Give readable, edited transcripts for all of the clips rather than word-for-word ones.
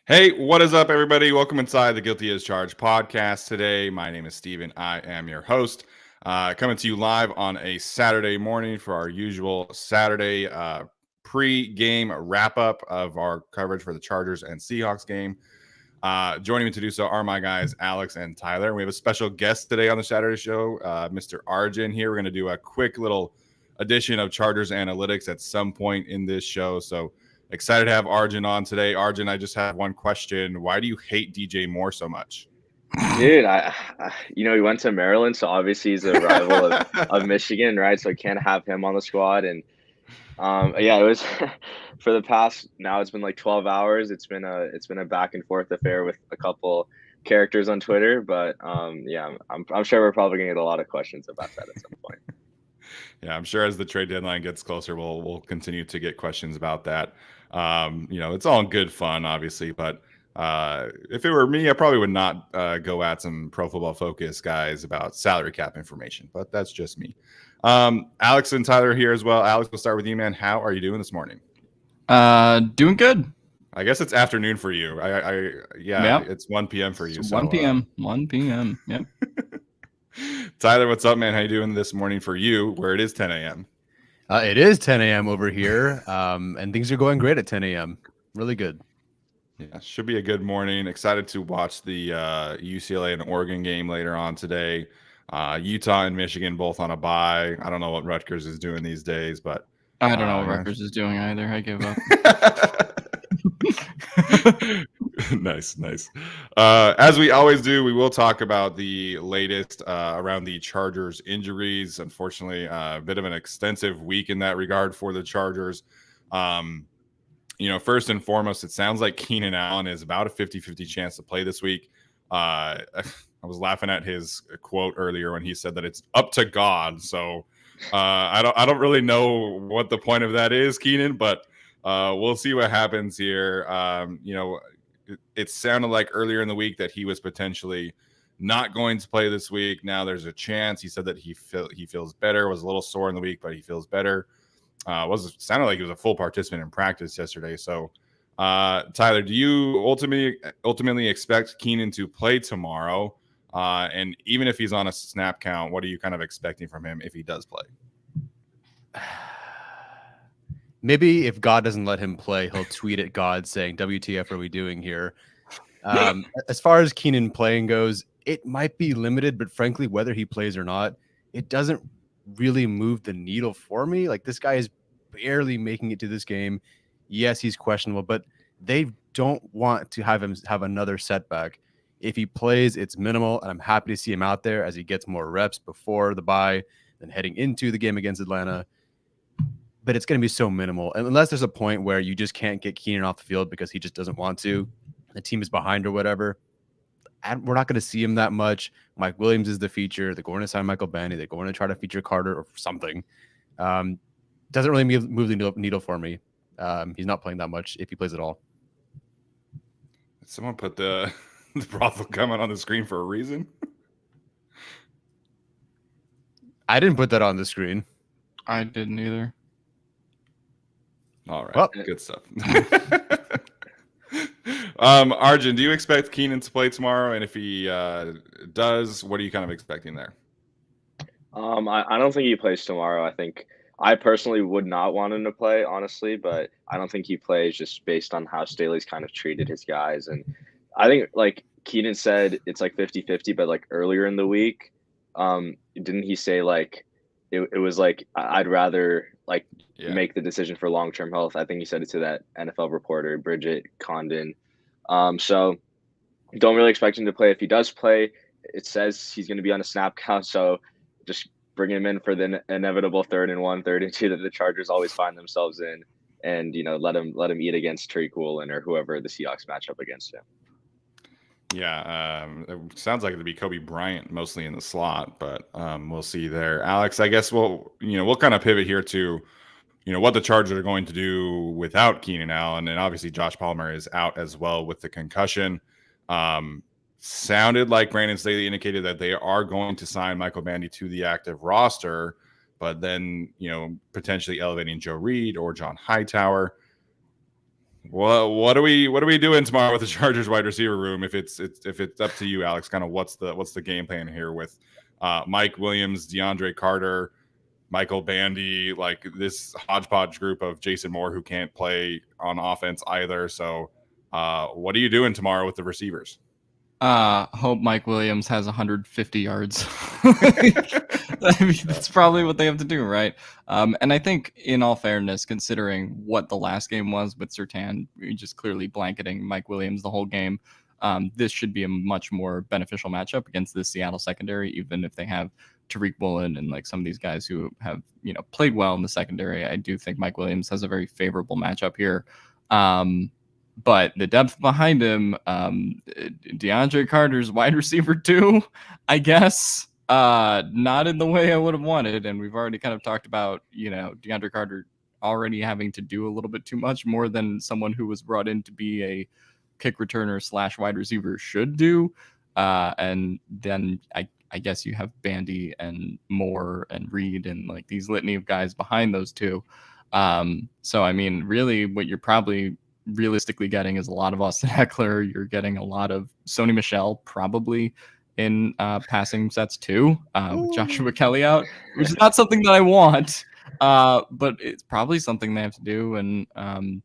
Hey, what is up, everybody? Welcome inside the Guilty as Charged podcast today. My name is Steven. I am your host. Coming to you live on a Saturday morning for our usual Saturday pre-game wrap-up of our coverage for the Chargers and Seahawks game. Joining me to do so are my guys, Alex and Tyler. We have a special guest today on the Saturday show, Mr. Arjun here. We're going to do a quick little edition of Chargers Analytics at some point in this show, so excited to have Arjun on today. Arjun, I just have one question. Why do you hate DJ Moore so much? Dude, he went to Maryland, so obviously he's a rival of Michigan, right? So I can't have him on the squad. And it was for the past, now it's been like 12 hours. It's been a back and forth affair with a couple characters on Twitter, but I'm sure we're probably gonna get a lot of questions about that at some point. Yeah, I'm sure as the trade deadline gets closer, we'll continue to get questions about that. It's all in good fun, obviously, but if it were me, I probably would not go at some Pro Football Focus guys about salary cap information, but that's just me. Alex and Tyler here as well. Alex, we'll start with you, man. How are you doing this morning? Doing good. I guess it's afternoon for you. Yep. It's 1 p.m. for you. So 1 p.m. 1 p.m. Yep. Tyler, what's up, man? How you doing this morning for you, where it is 10 a.m.? It is 10 a.m. over here, and things are going great at 10 a.m. Really good. Yeah, should be a good morning. Excited to watch the UCLA and Oregon game later on today. Utah and Michigan both on a bye. I don't know what Rutgers is doing these days, but I don't know what Rutgers is doing either. I give up. Nice. As we always do, we will talk about the latest around the Chargers injuries. Unfortunately, a bit of an extensive week in that regard for the Chargers. First and foremost, it sounds like Keenan Allen is about a 50-50 chance to play this week. I was laughing at his quote earlier when he said that it's up to God. So I don't really know what the point of that is, Keenan, but we'll see what happens here. It sounded like earlier in the week that he was potentially not going to play this week. Now there's a chance. He said that he feels better, was a little sore in the week, but he feels better. Sounded like he was a full participant in practice yesterday. So, Tyler, do you ultimately expect Keenan to play tomorrow? And even if he's on a snap count, what are you kind of expecting from him if he does play? Maybe if God doesn't let him play, he'll tweet at God saying, WTF are we doing here? As far as Keenan playing goes, it might be limited, but frankly, whether he plays or not, it doesn't really move the needle for me. Like, this guy is barely making it to this game. Yes, he's questionable, but they don't want to have him have another setback. If he plays, it's minimal, and I'm happy to see him out there as he gets more reps before the bye than heading into the game against Atlanta. But it's going to be so minimal. And unless there's a point where you just can't get Keenan off the field because he just doesn't want to, the team is behind or whatever, and we're not going to see him that much. Mike Williams is the feature. They're going to sign Michael Benny. They're going to try to feature Carter or something. Doesn't really move the needle for me. He's not playing that much if he plays at all. Someone put the brothel comment on the screen for a reason. I didn't put that on the screen. I didn't either. All right. Well, good stuff. Arjun, do you expect Keenan to play tomorrow? And if he does, what are you kind of expecting there? I don't think he plays tomorrow. I think I personally would not want him to play, honestly, but I don't think he plays just based on how Staley's kind of treated his guys. And I think, like Keenan said, it's like 50-50, but like earlier in the week, didn't he say like it was like I'd rather like make the decision for long-term health? I think he said it to that NFL reporter, Bridget Condon. So don't really expect him to play. If he does play, it says he's going to be on a snap count, so just bring him in for the inevitable 3rd and 1, 3rd and 2 that the Chargers always find themselves in, and let him eat against Tariq Woolen or whoever the Seahawks match up against him. Yeah, it sounds like it'd be Kobe Bryant mostly in the slot, but we'll see there. Alex, I guess we'll kind of pivot here to what the Chargers are going to do without Keenan Allen, and obviously Josh Palmer is out as well with the concussion. Sounded like Brandon Staley indicated that they are going to sign Michael Bandy to the active roster, but then potentially elevating Joe Reed or John Hightower. Well, what are we doing tomorrow with the Chargers wide receiver room? If it's up to you, Alex, kind of what's the game plan here with Mike Williams, DeAndre Carter, Michael Bandy, like this hodgepodge group of Jason Moore who can't play on offense either. So what are you doing tomorrow with the receivers? Hope Mike Williams has 150 yards. I mean, that's probably what they have to do, right? And I think, in all fairness, considering what the last game was with Surtain, just clearly blanketing Mike Williams the whole game, this should be a much more beneficial matchup against the Seattle secondary, even if they have Tariq Woolen and like some of these guys who have played well in the secondary. I do think Mike Williams has a very favorable matchup here. But the depth behind him, DeAndre Carter's wide receiver 2, I guess, not in the way I would have wanted. And we've already kind of talked about, DeAndre Carter already having to do a little bit too much, more than someone who was brought in to be a kick returner / wide receiver should do. And then I guess you have Bandy and Moore and Reed and like these litany of guys behind those two. So, I mean, really what you're probably realistically getting is a lot of Austin Eckler. You're getting a lot of Sony Michel probably in passing sets too, with Joshua Kelly out, which is not something that I want, but it's probably something they have to do. And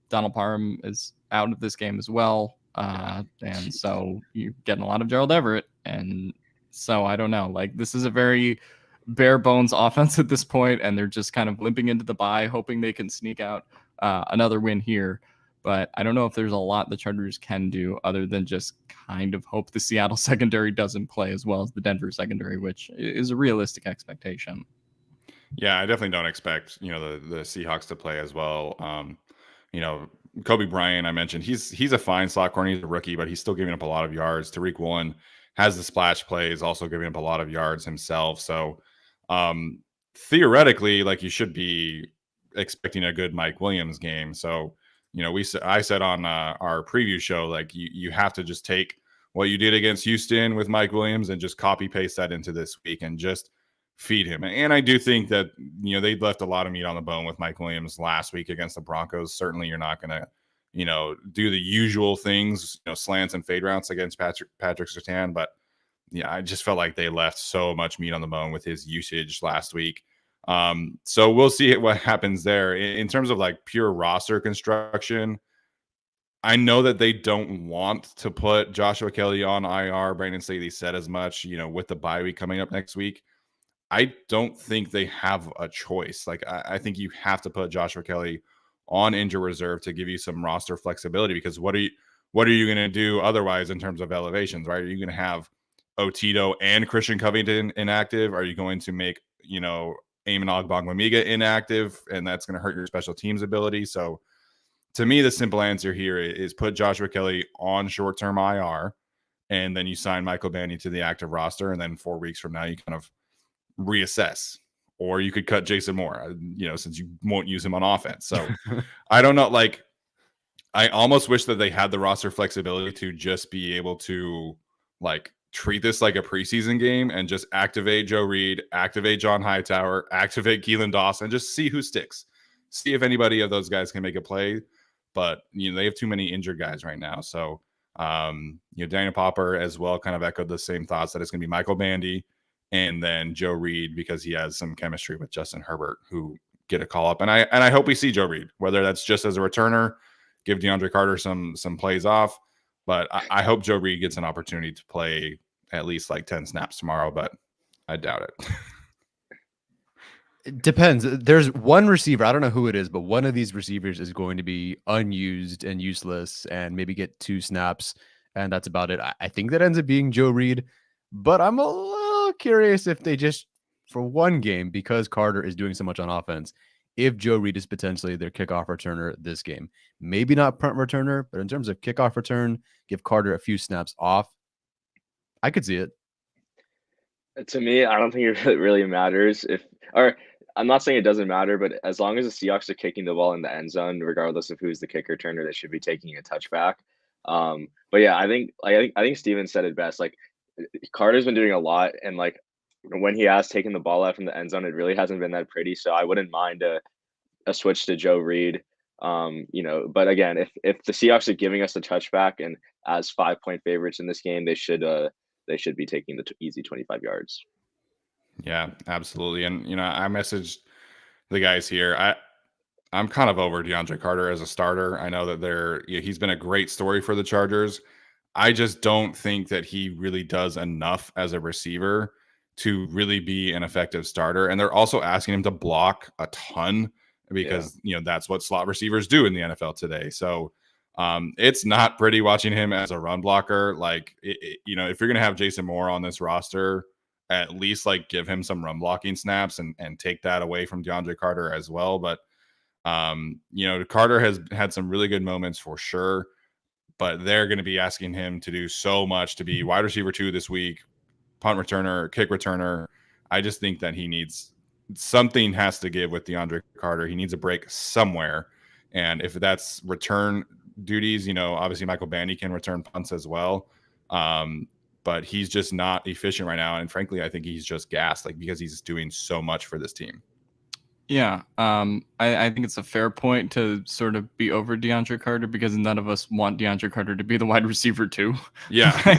Donald Parham is out of this game as well, and so you're getting a lot of Gerald Everett. And so I don't know, like this is a very bare bones offense at this point, and they're just kind of limping into the bye, hoping they can sneak out another win here. But I don't know if there's a lot the Chargers can do other than just kind of hope the Seattle secondary doesn't play as well as the Denver secondary, which is a realistic expectation. Yeah, I definitely don't expect, the Seahawks to play as well. Kobe Bryant, I mentioned, he's a fine slot corner. He's a rookie, but he's still giving up a lot of yards. Tariq Woolen has the splash plays, also giving up a lot of yards himself. So theoretically, like you should be expecting a good Mike Williams game. So, I said on our preview show, like you have to just take what you did against Houston with Mike Williams and just copy paste that into this week and just feed him. And I do think that, they left a lot of meat on the bone with Mike Williams last week against the Broncos. Certainly you're not going to, do the usual things, slants and fade routes against Patrick Surtain. But yeah, I just felt like they left so much meat on the bone with his usage last week. So we'll see what happens there. In terms of like pure roster construction, I know that they don't want to put Joshua Kelly on IR. Brandon Staley said as much, with the bye week coming up next week. I don't think they have a choice. Like I think you have to put Joshua Kelly on injured reserve to give you some roster flexibility, because what are you going to do otherwise in terms of elevations, right? Are you going to have Otito and Christian Covington inactive? Are you going to make, Eamon Ogbongbemiga inactive, and that's going to hurt your special teams ability? So to me, the simple answer here is put Joshua Kelly on short-term IR, and then you sign Michael Bandy to the active roster, and then 4 weeks from now, you kind of reassess. Or you could cut Jason Moore, since you won't use him on offense. So I don't know. Like, I almost wish that they had the roster flexibility to just be able to, like, treat this like a preseason game and just activate Joe Reed, activate John Hightower, activate Keelan Dawson, just see who sticks. See if anybody of those guys can make a play. But, they have too many injured guys right now. So, Daniel Popper as well kind of echoed the same thoughts that it's going to be Michael Bandy and then Joe Reed, because he has some chemistry with Justin Herbert, who get a call up. And I hope we see Joe Reed, whether that's just as a returner, give DeAndre Carter some plays off. But I hope Joe Reed gets an opportunity to play at least like 10 snaps tomorrow, but I doubt it. It depends. There's one receiver, I don't know who it is, but one of these receivers is going to be unused and useless and maybe get 2 snaps, and that's about it. I think that ends up being Joe Reed, but I'm a little curious if they just, for one game, because Carter is doing so much on offense, if Joe Reed is potentially their kickoff returner this game. Maybe not punt returner, but in terms of kickoff return, give Carter a few snaps off. I could see it. To me, I don't think it really matters or I'm not saying it doesn't matter, but as long as the Seahawks are kicking the ball in the end zone, regardless of who's the kick returner, they should be taking a touchback. But yeah, I think Steven said it best. Like, Carter's been doing a lot, and like when he has taken the ball out from the end zone, it really hasn't been that pretty. So I wouldn't mind a switch to Joe Reed. But again, if the Seahawks are giving us a touchback and as 5-point favorites in this game, they should be taking the easy 25 yards. Yeah, absolutely. And I messaged the guys here. I'm kind of over DeAndre Carter as a starter. I know that he's been a great story for the Chargers. I just don't think that he really does enough as a receiver to really be an effective starter. And they're also asking him to block a ton because that's what slot receivers do in the NFL today. So it's not pretty watching him as a run blocker. Like, if you're going to have Jason Moore on this roster, at least like give him some run blocking snaps and take that away from DeAndre Carter as well. But, Carter has had some really good moments for sure, but they're going to be asking him to do so much to be wide receiver 2 this week, punt returner, kick returner. I just think that something has to give with DeAndre Carter. He needs a break somewhere. And if that's return duties, obviously Michael Bandy can return punts as well. But he's just not efficient right now. And frankly, I think he's just gassed, because he's doing so much for this team. Yeah, I think it's a fair point to sort of be over DeAndre Carter because none of us want DeAndre Carter to be the wide receiver too. Yeah.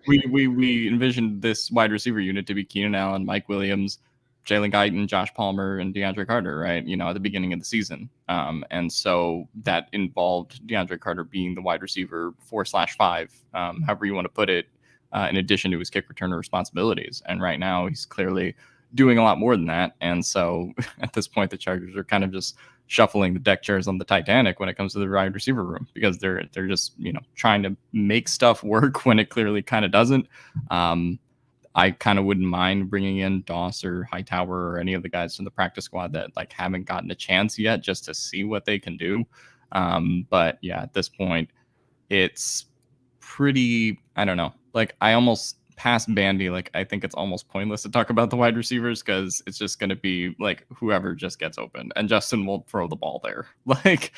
we envisioned this wide receiver unit to be Keenan Allen, Mike Williams, Jalen Guyton, Josh Palmer, and DeAndre Carter, right? At the beginning of the season. And so that involved DeAndre Carter being the wide receiver 4/5, however you want to put it, in addition to his kick returner responsibilities. And right now he's clearly doing a lot more than that. And so at this point, the Chargers are kind of just shuffling the deck chairs on the Titanic when it comes to the wide receiver room because they're just, trying to make stuff work when it clearly kind of doesn't. I kind of wouldn't mind bringing in Doss or Hightower or any of the guys from the practice squad that haven't gotten a chance yet just to see what they can do. But yeah, at this point, it's pretty, I don't know. I almost past Bandy, I think it's almost pointless to talk about the wide receivers because it's just going to be whoever just gets open and Justin will throw the ball there. At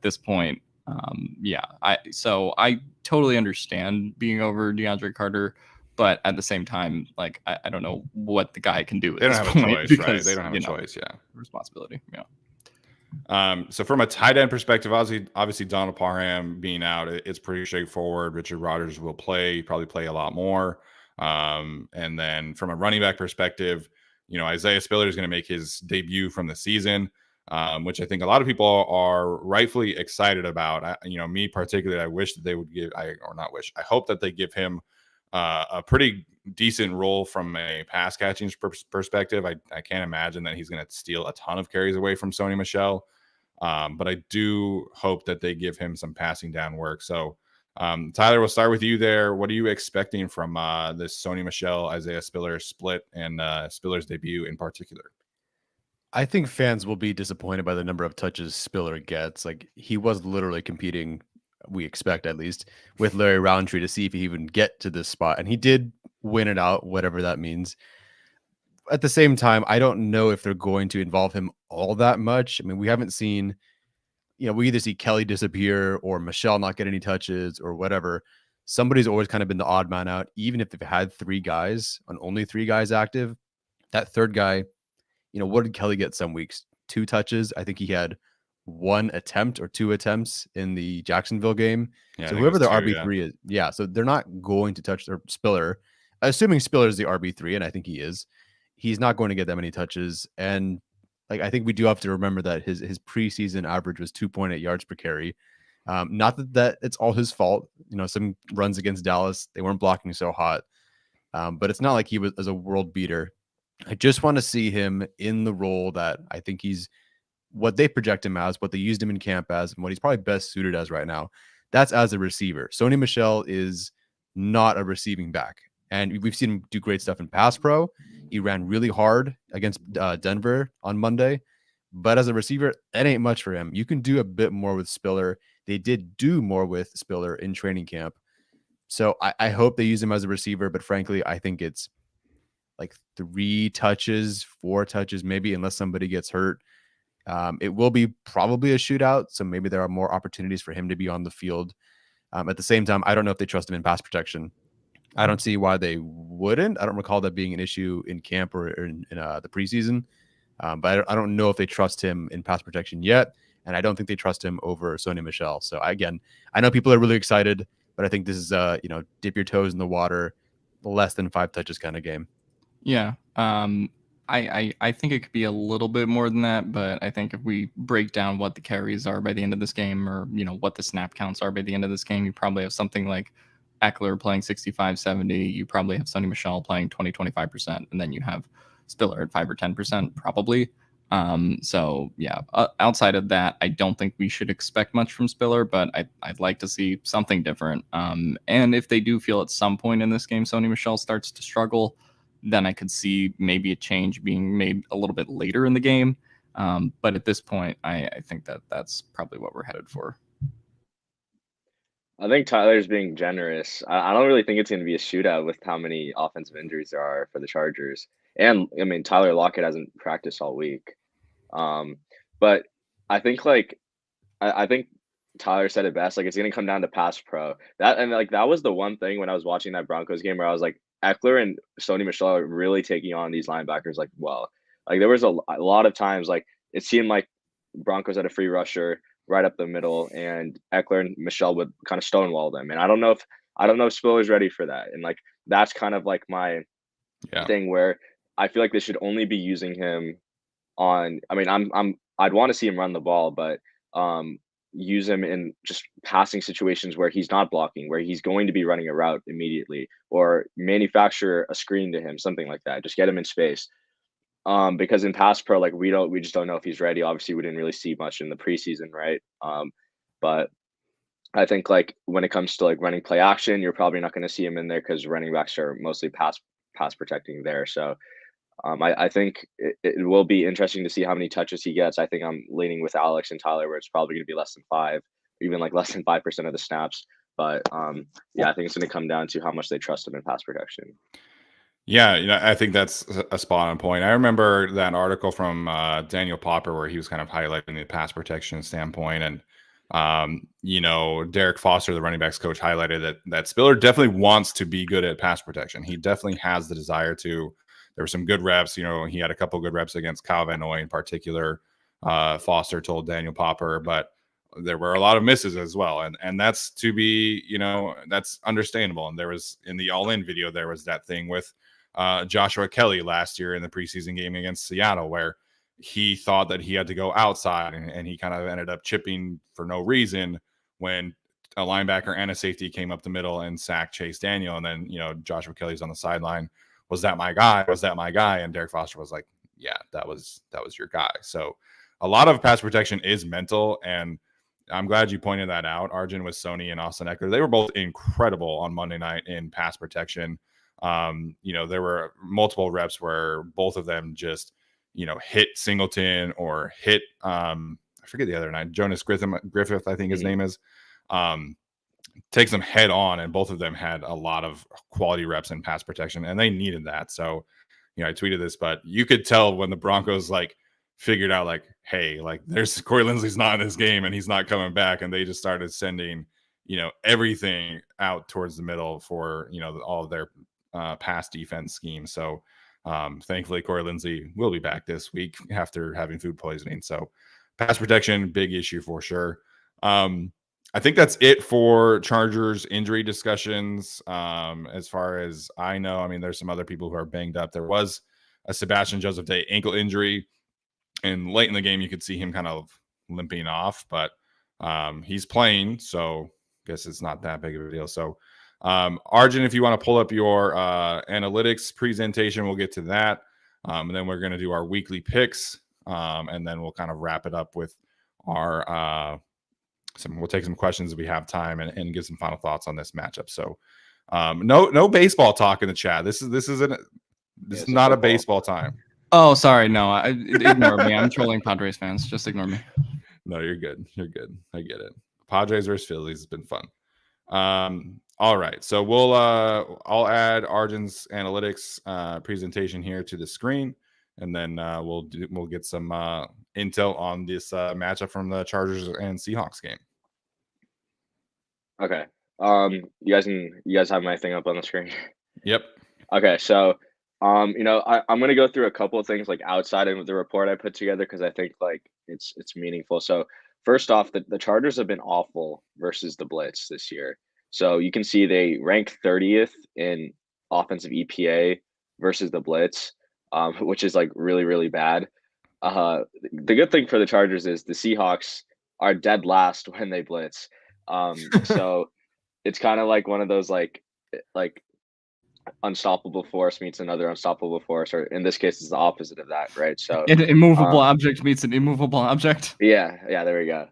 this point, I totally understand being over DeAndre Carter, but at the same time, I don't know what the guy can do. They don't have a choice, right? They don't have a choice. Yeah, responsibility. Yeah. So from a tight end perspective, obviously Donald Parham being out, it's pretty straightforward. Richard Rodgers will probably play a lot more. And then from a running back perspective, Isaiah Spiller is going to make his debut from the season, which I think a lot of people are rightfully excited about. Me particularly, I wish that they would I hope that they give him a pretty decent role from a pass catching perspective. I can't imagine that he's going to steal a ton of carries away from Sony Michel. But I do hope that they give him some passing down work. So Tyler, we'll start with you there. What are you expecting from this Sony Michel, Isaiah Spiller split and Spiller's debut in particular? I think fans will be disappointed by the number of touches Spiller gets. He was literally competing, we expect at least, with Larry Roundtree to see if he even get to this spot. And he did win it out, whatever that means. At the same time, I don't know if they're going to involve him all that much. I mean, we haven't seen, we either see Kelly disappear or Michelle not get any touches or whatever. Somebody's always kind of been the odd man out, even if they've had 3 guys and only 3 guys active. That third guy, what did Kelly get some weeks? 2 touches. I think he had 1 attempt or 2 attempts in the Jacksonville game. Yeah, so whoever their RB3 is, so they're not going to touch their Spiller, assuming Spiller is the RB3, and I think he is. He's not going to get that many touches. And like I think we do have to remember that his preseason average was 2.8 yards per carry. Not that it's all his fault. Some runs against Dallas, they weren't blocking so hot. But it's not like he was as a world beater. I just want to see him in the role that I think he's what they project him as, what they used him in camp as, and what he's probably best suited as right now. That's as a receiver. Sony Michel is not a receiving back. And we've seen him do great stuff in pass pro. He ran really hard against Denver on Monday. But as a receiver, that ain't much for him. You can do a bit more with Spiller. They did do more with Spiller in training camp. So I hope they use him as a receiver. But frankly, I think it's like 3 touches, 4 touches, maybe, unless somebody gets hurt. It will be probably a shootout. So maybe there are more opportunities for him to be on the field. At the same time, I don't know if they trust him in pass protection. I don't see why they wouldn't. I don't recall that being an issue in camp or in the preseason. But I don't know if they trust him in pass protection yet. And I don't think they trust him over Sony Michel. So again, I know people are really excited, but I think this is dip your toes in the water, less than 5 touches kind of game. Yeah. I think it could be a little bit more than that, but I think if we break down what the carries are by the end of this game, or what the snap counts are by the end of this game, you probably have something like Eckler playing 65-70. You probably have Sony Michel playing 20-25%, and then you have Spiller at 5 or 10% probably. So yeah, outside of that, I don't think we should expect much from Spiller, but I'd like to see something different. And if they do feel at some point in this game Sony Michel starts to struggle, then I could see maybe a change being made a little bit later in the game. But at this point, I think that's probably what we're headed for. I think Tyler's being generous. I don't really think it's going to be a shootout with how many offensive injuries there are for the Chargers. And I mean, Tyler Lockett hasn't practiced all week. But I think I think Tyler said it best. Like, it's going to come down to pass pro. That was the one thing when I was watching that Broncos game where I was like, Eckler and Sony Michel are really taking on these linebackers like well. Like, there was a lot of times like it seemed like Broncos had a free rusher right up the middle, and Eckler and Michel would kind of stonewall them. And I don't know if Spiller's ready for that. And like that's kind of like my thing where I feel like they should only be using him on. I mean, I'd want to see him run the ball, but use him in just passing situations where he's not blocking, where he's going to be running a route immediately, or manufacture a screen to him, something like that. Just get him in space. Because in pass pro, like we just don't know if he's ready. Obviously, we didn't really see much in the preseason, right? But I think like when it comes to like running play action, you're probably not going to see him in there because running backs are mostly pass protecting there. So I think it will be interesting to see how many touches he gets. I think I'm leaning with Alex and Tyler, where it's probably going to be less than 5, even like less than 5% of the snaps. But yeah, I think it's going to come down to how much they trust him in pass protection. Yeah, I think that's a spot on point. I remember that article from Daniel Popper where he was kind of highlighting the pass protection standpoint, and Derek Foster, the running backs coach, highlighted that Spiller definitely wants to be good at pass protection. He definitely has the desire to. There were some good reps. He had a couple good reps against Kyle Van Noy in particular. Foster told Daniel Popper, but there were a lot of misses as well, and that's to be, that's understandable. And there was in the all-in video, there was that thing with Joshua Kelly last year in the preseason game against Seattle, where he thought that he had to go outside, and he kind of ended up chipping for no reason when a linebacker and a safety came up the middle and sacked Chase Daniel. And then, Joshua Kelly's on the sideline. Was that my guy? Was that my guy? And Derek Foster was like, yeah, that was your guy. So a lot of pass protection is mental. And I'm glad you pointed that out, Arjun, with Sony and Austin Eckler. They were both incredible on Monday night in pass protection. There were multiple reps where both of them just, hit Singleton or hit, I forget the other night, Jonas Griffith, I think his name is, takes them head on, and both of them had a lot of quality reps in pass protection, and they needed that. So, I tweeted this, but you could tell when the Broncos figured out hey, there's Corey Linsley's not in this game and he's not coming back, and they just started sending, everything out towards the middle for, all of their pass defense scheme. So thankfully Corey Linsley will be back this week after having food poisoning. So pass protection, big issue for sure. I think that's it for Chargers injury discussions. As far as I know, I mean, there's some other people who are banged up. There was a Sebastian Joseph Day ankle injury. and late in the game, you could see him kind of limping off, but he's playing, so I guess it's not that big of a deal. So, Arjun, if you want to pull up your analytics presentation, we'll get to that. And then we're going to do our weekly picks, and then we'll kind of wrap it up with our we'll take some questions if we have time and give some final thoughts on this matchup. So, no baseball talk in the chat. This is not a baseball time. Oh, sorry. No, ignore me. I'm trolling Padres fans. Just ignore me. No, you're good. You're good. I get it. Padres versus Phillies has been fun. All right. So I'll add Arjun's analytics presentation here to the screen, and then we'll get some intel on this matchup from the Chargers and Seahawks game. Okay. You guys have my thing up on the screen? Yep. Okay, so I'm gonna go through a couple of things like outside of the report I put together because I think like it's meaningful. So first off, the Chargers have been awful versus the blitz this year. So you can see they rank 30th in offensive EPA versus the blitz, which is like really, really bad. The good thing for the Chargers is the Seahawks are dead last when they blitz. So it's kind of like one of those like unstoppable force meets another unstoppable force, or in this case, it's the opposite of that, right? So An immovable object meets an immovable object. Yeah, there we go.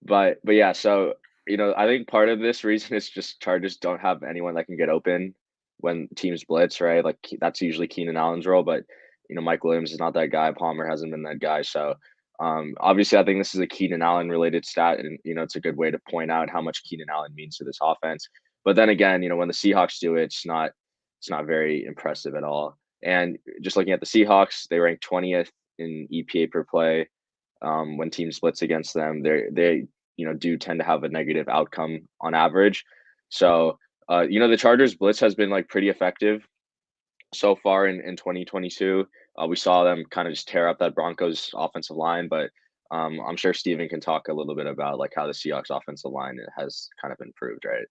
But yeah, so I think part of this reason is just Chargers don't have anyone that can get open when teams blitz, right? Like that's usually Keenan Allen's role, but Mike Williams is not that guy. Palmer hasn't been that guy. So obviously, I think this is a Keenan Allen related stat, and it's a good way to point out how much Keenan Allen means to this offense. But then again, when the Seahawks do it, it's not very impressive at all. And just looking at the Seahawks, they rank 20th in EPA per play. When teams blitz against them, they do tend to have a negative outcome on average. So the Chargers blitz has been like pretty effective so far in 2022. We saw them kind of just tear up that Broncos offensive line, but I'm sure Steven can talk a little bit about like how the Seahawks offensive line has kind of improved, right?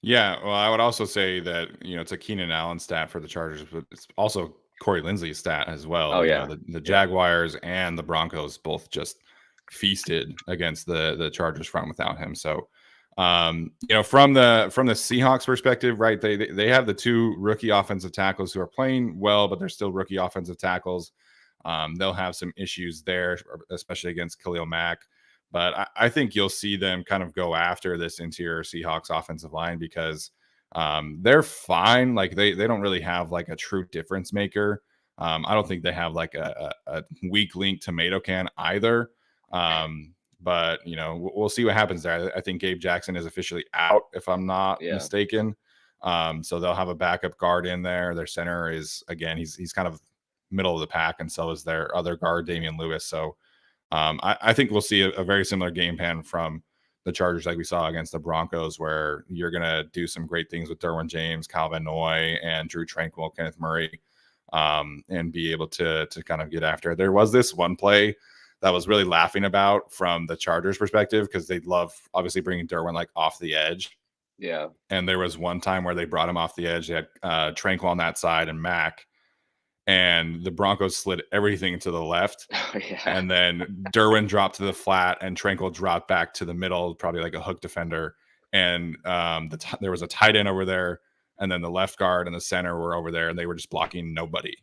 Yeah, well, I would also say that it's a Keenan Allen stat for the Chargers, but it's also Corey Linsley's stat as well. Oh yeah, the Jaguars and the Broncos both just feasted against the Chargers front without him. So, from the Seahawks perspective, right? They have the two rookie offensive tackles who are playing well, but they're still rookie offensive tackles. They'll have some issues there, especially against Khalil Mack. But I think you'll see them kind of go after this interior Seahawks offensive line because they're fine. Like they don't really have like a true difference maker. I don't think they have like a weak link tomato can either. But we'll see what happens there. I think Gabe Jackson is officially out, if I'm not mistaken. So they'll have a backup guard in there. Their center is again, he's kind of middle of the pack, and so is their other guard, Damian Lewis. So I think we'll see a very similar game plan from the Chargers like we saw against the Broncos, where you're going to do some great things with Derwin James, Kyle Van Noy, and Drew Tranquil, Kenneth Murray, and be able to kind of get after it. There was this one play that was really laughing about from the Chargers perspective because they love obviously bringing Derwin like off the edge. Yeah. And there was one time where they brought him off the edge. They had Tranquil on that side and Mack. And the Broncos slid everything to the left. Yeah. And then Derwin dropped to the flat and Tranquil dropped back to the middle, probably like a hook defender. And there was a tight end over there. And then the left guard and the center were over there, and they were just blocking nobody.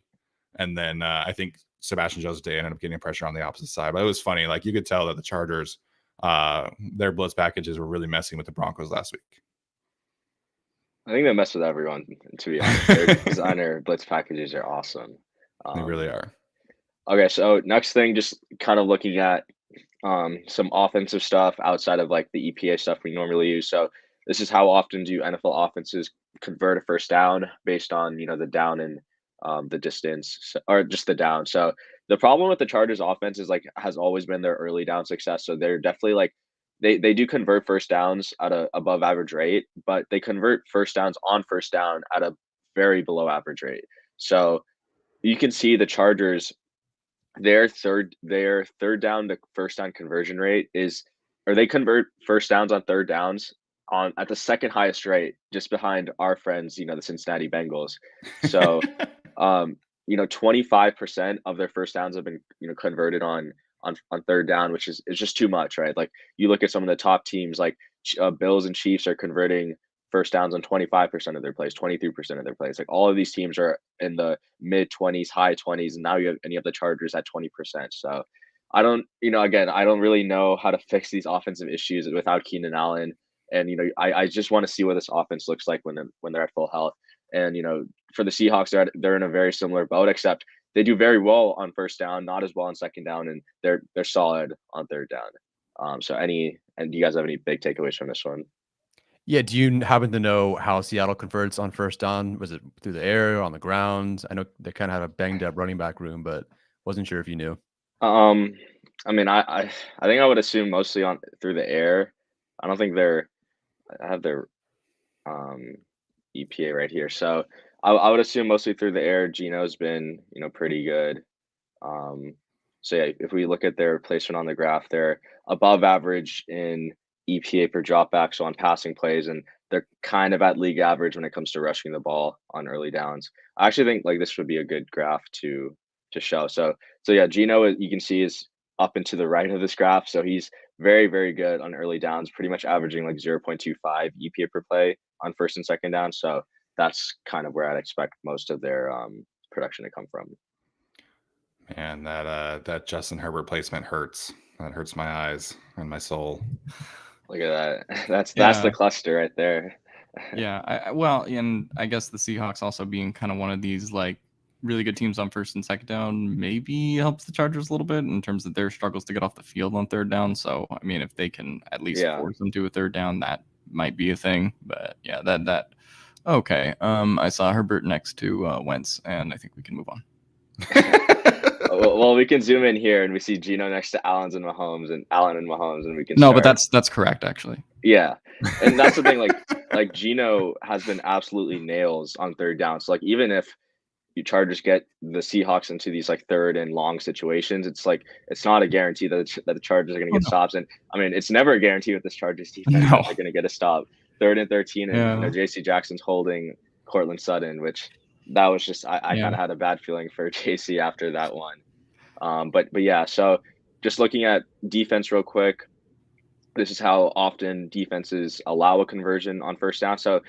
And then I think Sebastian Joseph Day ended up getting pressure on the opposite side. But it was funny. Like you could tell that the Chargers, their blitz packages were really messing with the Broncos last week. I think they mess with everyone, to be honest. Their designer blitz packages are awesome. They really are. Okay, so next thing, just kind of looking at some offensive stuff outside of like the EPA stuff we normally use. So this is how often do NFL offenses convert a first down based on the down and the distance, or just the down. So the problem with the Chargers offense is like has always been their early down success. So they're definitely like they do convert first downs at a above average rate, but they convert first downs on first down at a very below average rate. So you can see the Chargers, their third down to first down conversion rate is, or they convert first downs on third downs on at the second highest rate, just behind our friends, the Cincinnati Bengals. So 25% of their first downs have been, converted on third down, which is just too much, right? Like you look at some of the top teams, like Bills and Chiefs are converting first downs on 25% of their plays, 23% of their plays. Like all of these teams are in the mid 20s, high 20s, and now you have the Chargers at 20%. So I don't, again, I don't really know how to fix these offensive issues without Keenan Allen. And I just want to see what this offense looks like when they're at full health. And for the Seahawks, they're in a very similar boat, except they do very well on first down, not as well on second down, and they're solid on third down. Do you guys have any big takeaways from this one? Yeah, do you happen to know how Seattle converts on first down? Was it through the air, on the ground? I know they kind of had a banged up running back room, but wasn't sure if you knew. I mean, I think I would assume mostly on through the air. I don't think I have their EPA right here, so I would assume mostly through the air. Geno's been pretty good. So yeah, if we look at their placement on the graph, they're above average in EPA per dropback, so on passing plays, and they're kind of at league average when it comes to rushing the ball on early downs. I actually think like this would be a good graph to show. So yeah, Geno, you can see, is up and to the right of this graph. So he's very, very good on early downs, pretty much averaging like 0.25 EPA per play on first and second down. So that's kind of where I'd expect most of their production to come from. Man, that Justin Herbert placement hurts. That hurts my eyes and my soul. Look at that. That's the cluster right there. Yeah. Well, and I guess the Seahawks also being kind of one of these like really good teams on first and second down maybe helps the Chargers a little bit in terms of their struggles to get off the field on third down. So, I mean, if they can at least force them to a third down, that might be a thing. But yeah, that okay. I saw Herbert next to Wentz, and I think we can move on. Well, we can zoom in here and we see Geno next to Allen and Mahomes, and we can. No, but that's correct actually. Yeah, and that's the thing. Like Geno has been absolutely nails on third down. So like even if you Chargers get the Seahawks into these like third and long situations, it's like it's not a guarantee that the Chargers are going to get stops. And I mean, it's never a guarantee with this Chargers defense that they're going to get a stop. 3rd and 13, and JC Jackson's holding Cortland Sutton, which. That was just I kind of had a bad feeling for JC after that one. But yeah, so just looking at defense real quick, this is how often defenses allow a conversion on first down. So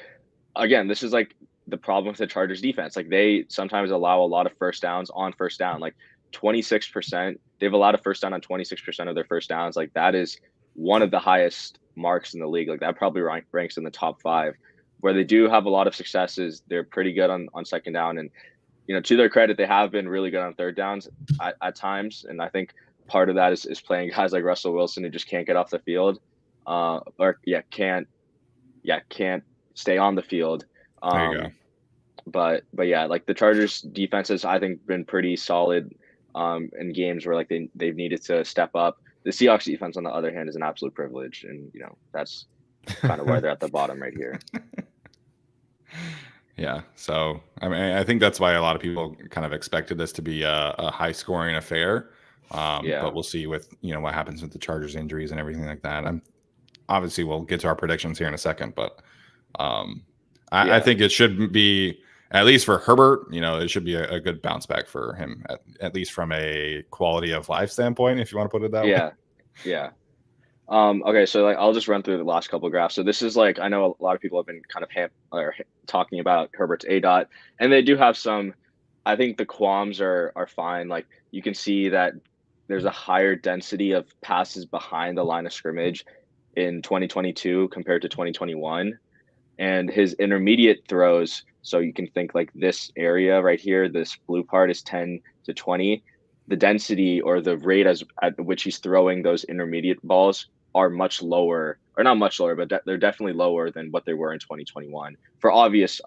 again, this is like the problem with the Chargers defense. Like they sometimes allow a lot of first downs on first down, like 26%. They've allowed a first down on 26% of their first downs. Like that is one of the highest marks in the league. Like that probably ranks in the top 5. Where they do have a lot of successes, they're pretty good on second down. And, to their credit, they have been really good on third downs at times. And I think part of that is playing guys like Russell Wilson who just can't get off the field can't stay on the field. There you go. But yeah, like the Chargers defense has, I think, been pretty solid in games where like they've needed to step up. The Seahawks defense, on the other hand, is an absolute privilege. And, that's kind of why they're at the bottom right here. Yeah. So, I mean, I think that's why a lot of people kind of expected this to be a high scoring affair. But we'll see with, what happens with the Chargers injuries and everything like that. Obviously we'll get to our predictions here in a second, but I think it should be, at least for Herbert, it should be a good bounce back for him, at least from a quality of life standpoint, if you want to put it that way. Yeah. Okay, so like I'll just run through the last couple of graphs. So this is like, I know a lot of people have been kind of talking about Herbert's ADOT, and they do have some. I think the qualms are fine. Like you can see that there's a higher density of passes behind the line of scrimmage in 2022 compared to 2021, and his intermediate throws. So you can think like this area right here, this blue part is 10 to 20. The density or the rate at which he's throwing those intermediate balls are much lower, or not much lower, but they're definitely lower than what they were in 2021 for obvious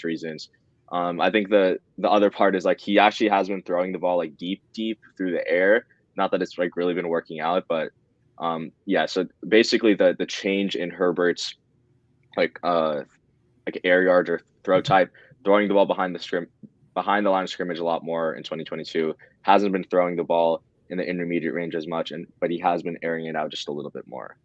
reasons. I think the other part is like he actually has been throwing the ball like deep through the air. Not that it's like really been working out, but so basically the change in Herbert's like air yards or throw type, throwing the ball behind the line of scrimmage a lot more in 2022, hasn't been throwing the ball in the intermediate range as much, but he has been airing it out just a little bit more.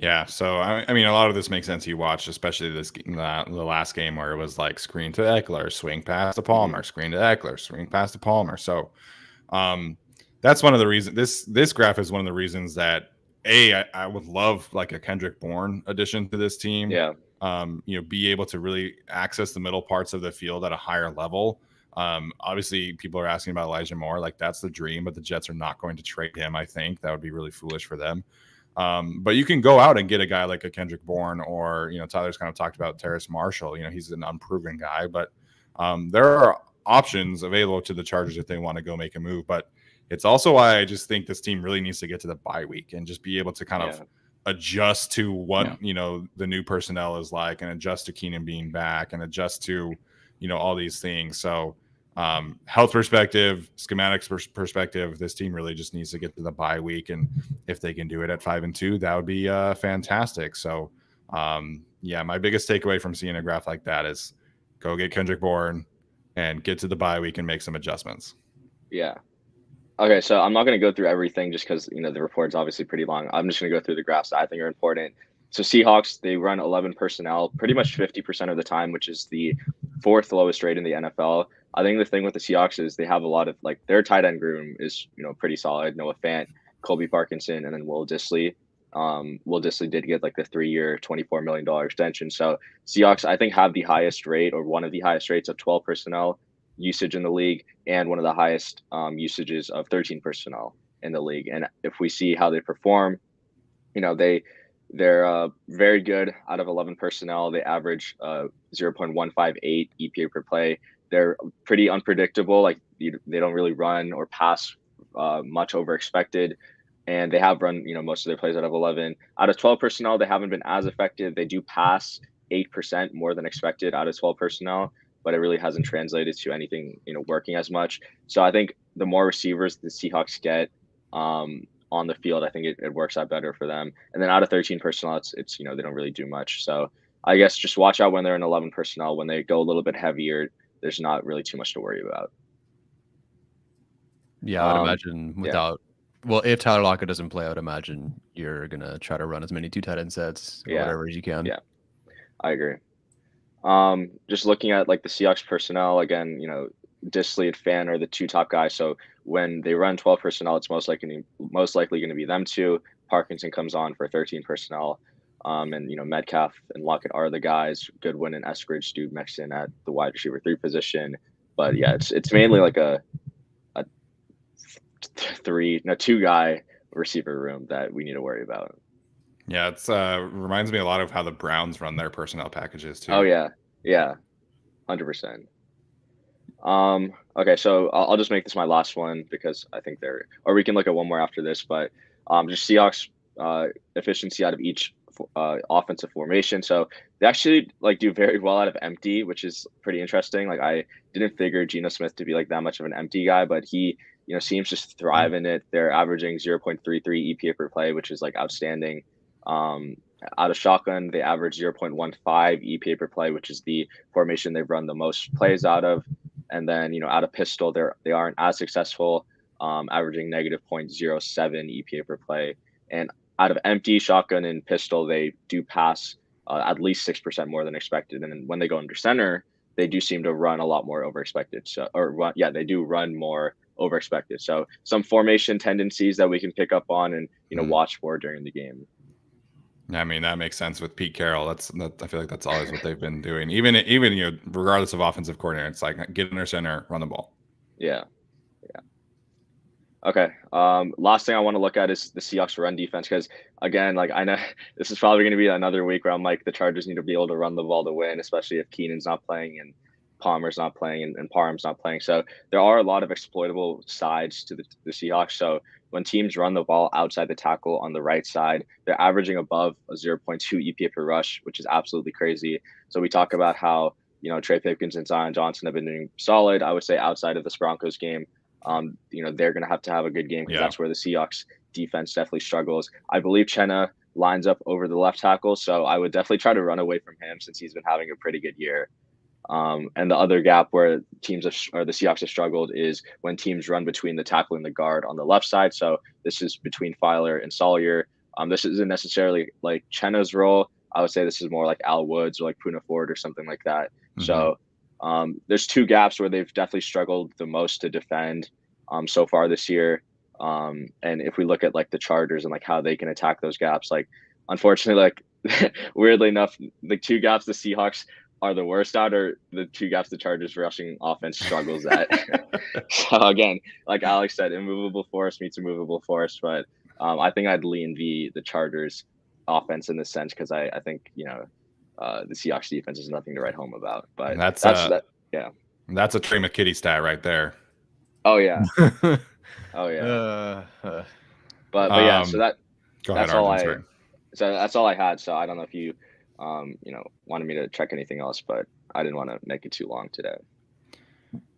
Yeah, so I mean, a lot of this makes sense. You watched, especially the last game where it was like screen to Eckler, swing pass to Palmer, screen to Eckler, swing pass to Palmer. So, that's one of the reasons. This graph is one of the reasons that I would love like a Kendrick Bourne addition to this team. Yeah. Be able to really access the middle parts of the field at a higher level. Obviously, people are asking about Elijah Moore. Like that's the dream, but the Jets are not going to trade him. I think that would be really foolish for them. But you can go out and get a guy like a Kendrick Bourne, or Tyler's kind of talked about Terrace Marshall. He's an unproven guy, but there are options available to the Chargers if they want to go make a move. But it's also why I just think this team really needs to get to the bye week and just be able to kind of adjust to what the new personnel is like, and adjust to Keenan being back, and adjust to all these things. So health perspective, schematics perspective, this team really just needs to get to the bye week, and if they can do it at 5-2, that would be fantastic. So my biggest takeaway from seeing a graph like that is go get Kendrick Bourne and get to the bye week and make some adjustments. Yeah. Okay, so I'm not going to go through everything just because the report's obviously pretty long. I'm just going to go through the graphs that I think are important. So Seahawks, they run 11 personnel pretty much 50% of the time, which is the fourth lowest rate in the NFL. I think the thing with the Seahawks is they have a lot of their tight end room is pretty solid. Noah Fant, Colby Parkinson, and then Will Dissly. Will Dissly did get the 3-year, $24 million extension. So Seahawks, I think, have the highest rate, or one of the highest rates, of 12 personnel usage in the league, and one of the highest usages of 13 personnel in the league. And if we see how they perform, they're very good out of 11 personnel. They average 0.158 EPA per play. They're pretty unpredictable. They don't really run or pass much over expected. And they have run, most of their plays out of 11. Out of 12 personnel, they haven't been as effective. They do pass 8% more than expected out of 12 personnel, but it really hasn't translated to anything, working as much. So I think the more receivers the Seahawks get on the field, I think it works out better for them. And then out of 13 personnel, it's they don't really do much. So I guess just watch out when they're in 11 personnel. When they go a little bit heavier, there's not really too much to worry about. Yeah, I would imagine if Tyler Lockett doesn't play, I would imagine you're going to try to run as many 2 tight end sets or whatever as you can. Yeah, I agree. Just looking at the Seahawks personnel again, Dissly and Fan are the 2 top guys. So when they run 12 personnel, it's most likely going to be them 2. Parkinson comes on for 13 personnel. And Metcalf and Lockett are the guys. Goodwin and Eskridge do mix in at the wide receiver 3 position. But yeah, it's mainly a 2 guy receiver room that we need to worry about. Yeah, it's reminds me a lot of how the Browns run their personnel packages too. Oh yeah, 100%. Okay, so I'll just make this my last one because I think or we can look at one more after this. But just Seahawks efficiency out of each offensive formation. So they actually do very well out of empty, which is pretty interesting. I didn't figure Geno Smith to be that much of an empty guy, but he seems to thrive in it. They're averaging 0.33 EPA per play, which is outstanding. Out of shotgun, they average 0.15 EPA per play, which is the formation they've run the most plays out of. And then, out of pistol, they aren't as successful, averaging negative 0.07 EPA per play. And out of empty, shotgun, and pistol, they do pass at least 6% more than expected. And then when they go under center, they do seem to run a lot more over expected. They do run more over expected. So some formation tendencies that we can pick up on and watch for during the game. I mean, that makes sense with Pete Carroll. I feel like that's always what they've been doing. Even regardless of offensive coordinator, it's get under center, run the ball. Yeah. Okay. Last thing I want to look at is the Seahawks run defense, because again, I know this is probably going to be another week where I'm the Chargers need to be able to run the ball to win, especially if Keenan's not playing and Palmer's not playing and Parham's not playing. So there are a lot of exploitable sides to the Seahawks. So when teams run the ball outside the tackle on the right side, they're averaging above a 0.2 EPA per rush, which is absolutely crazy. So we talk about how, Trey Pipkins and Zion Johnson have been doing solid. I would say outside of this Broncos game, they're going to have a good game because that's where the Seahawks defense definitely struggles. I believe Chenna lines up over the left tackle, so I would definitely try to run away from him since he's been having a pretty good year. And the other gap where the Seahawks have struggled is when teams run between the tackle and the guard on the left side. So this is between Filer and Sawyer. This isn't necessarily like Chenna's role. I would say this is more like Al Woods or like Puna Ford or something like that. Mhm. So there's two gaps where they've definitely struggled the most to defend so far this year. And if we look at like the Chargers and like how they can attack those gaps, like unfortunately, like weirdly enough, the two gaps the Seahawks are the worst at are the two gaps the Chargers rushing offense struggles at. So again, like Alex said, immovable force meets immovable force, but I think I'd lean the Chargers offense in this sense because I think the Seahawks defense is nothing to write home about. But That's that. Yeah. That's a Trey McKitty stat right there. Oh yeah. Oh yeah. But yeah. So Go ahead, that's all Arjun, sorry. So that's all I had. So I don't know if you wanted me to check anything else, but I didn't want to make it too long today.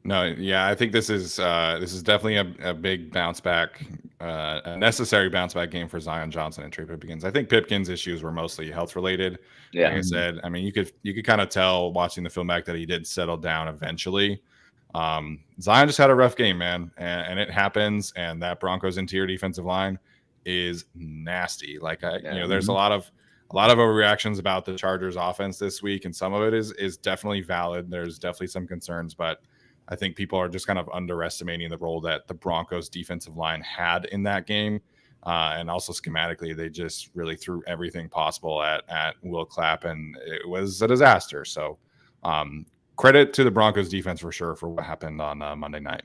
No, yeah, I think this is definitely a big bounce back, a necessary bounce back game for Zion Johnson and Trey Pipkins. I think Pipkins' issues were mostly health related. Yeah. Like I said, I mean, you could kind of tell watching the film back that he did settle down eventually. Zion just had a rough game, man, and it happens. And that Broncos interior defensive line is nasty. Like there's a lot of overreactions about the Chargers offense this week, and some of it is definitely valid. There's definitely some concerns, but I think people are just kind of underestimating the role that the Broncos defensive line had in that game. And also schematically, they just really threw everything possible at Will Clapp, and it was a disaster. So credit to the Broncos defense for sure for what happened on Monday night.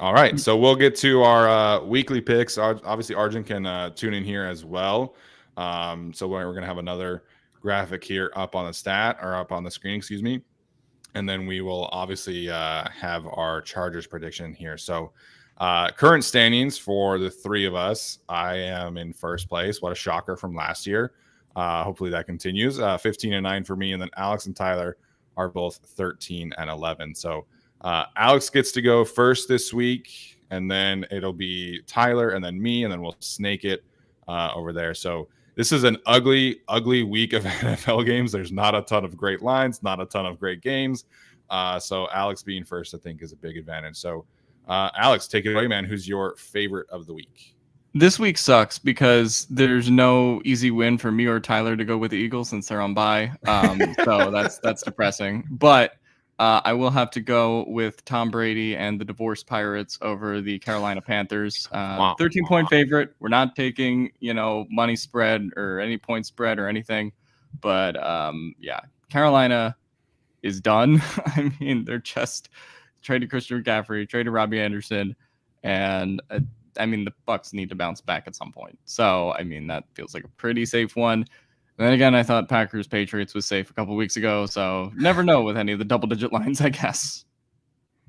All right, so we'll get to our weekly picks. Obviously, Arjun can tune in here as well. So we're going to have another graphic here up on the screen, excuse me. And then we will obviously have our Chargers prediction here. So current standings for the three of us, I am in first place. What a shocker from last year. Hopefully that continues. 15-9 for me, and then Alex and Tyler are both 13-11. So Alex gets to go first this week, and then it'll be Tyler and then me, and then we'll snake it over there. So this is an ugly week of NFL games. There's not a ton of great lines, not a ton of great games. So Alex being first, I think, is a big advantage. So Alex, take it away, man. Who's your favorite of the week? This week sucks because there's no easy win for me or Tyler to go with the Eagles since they're on bye. So that's depressing. But I will have to go with Tom Brady and the divorced Pirates over the Carolina Panthers. 13-point favorite. We're not taking, money spread or any point spread or anything. But yeah, Carolina is done. I mean, they're just traded Christian McCaffrey, traded Robbie Anderson, and I mean, the Bucs need to bounce back at some point. So, I mean, that feels like a pretty safe one. And then again, I thought Packers-Patriots was safe a couple weeks ago. So, never know with any of the double-digit lines, I guess.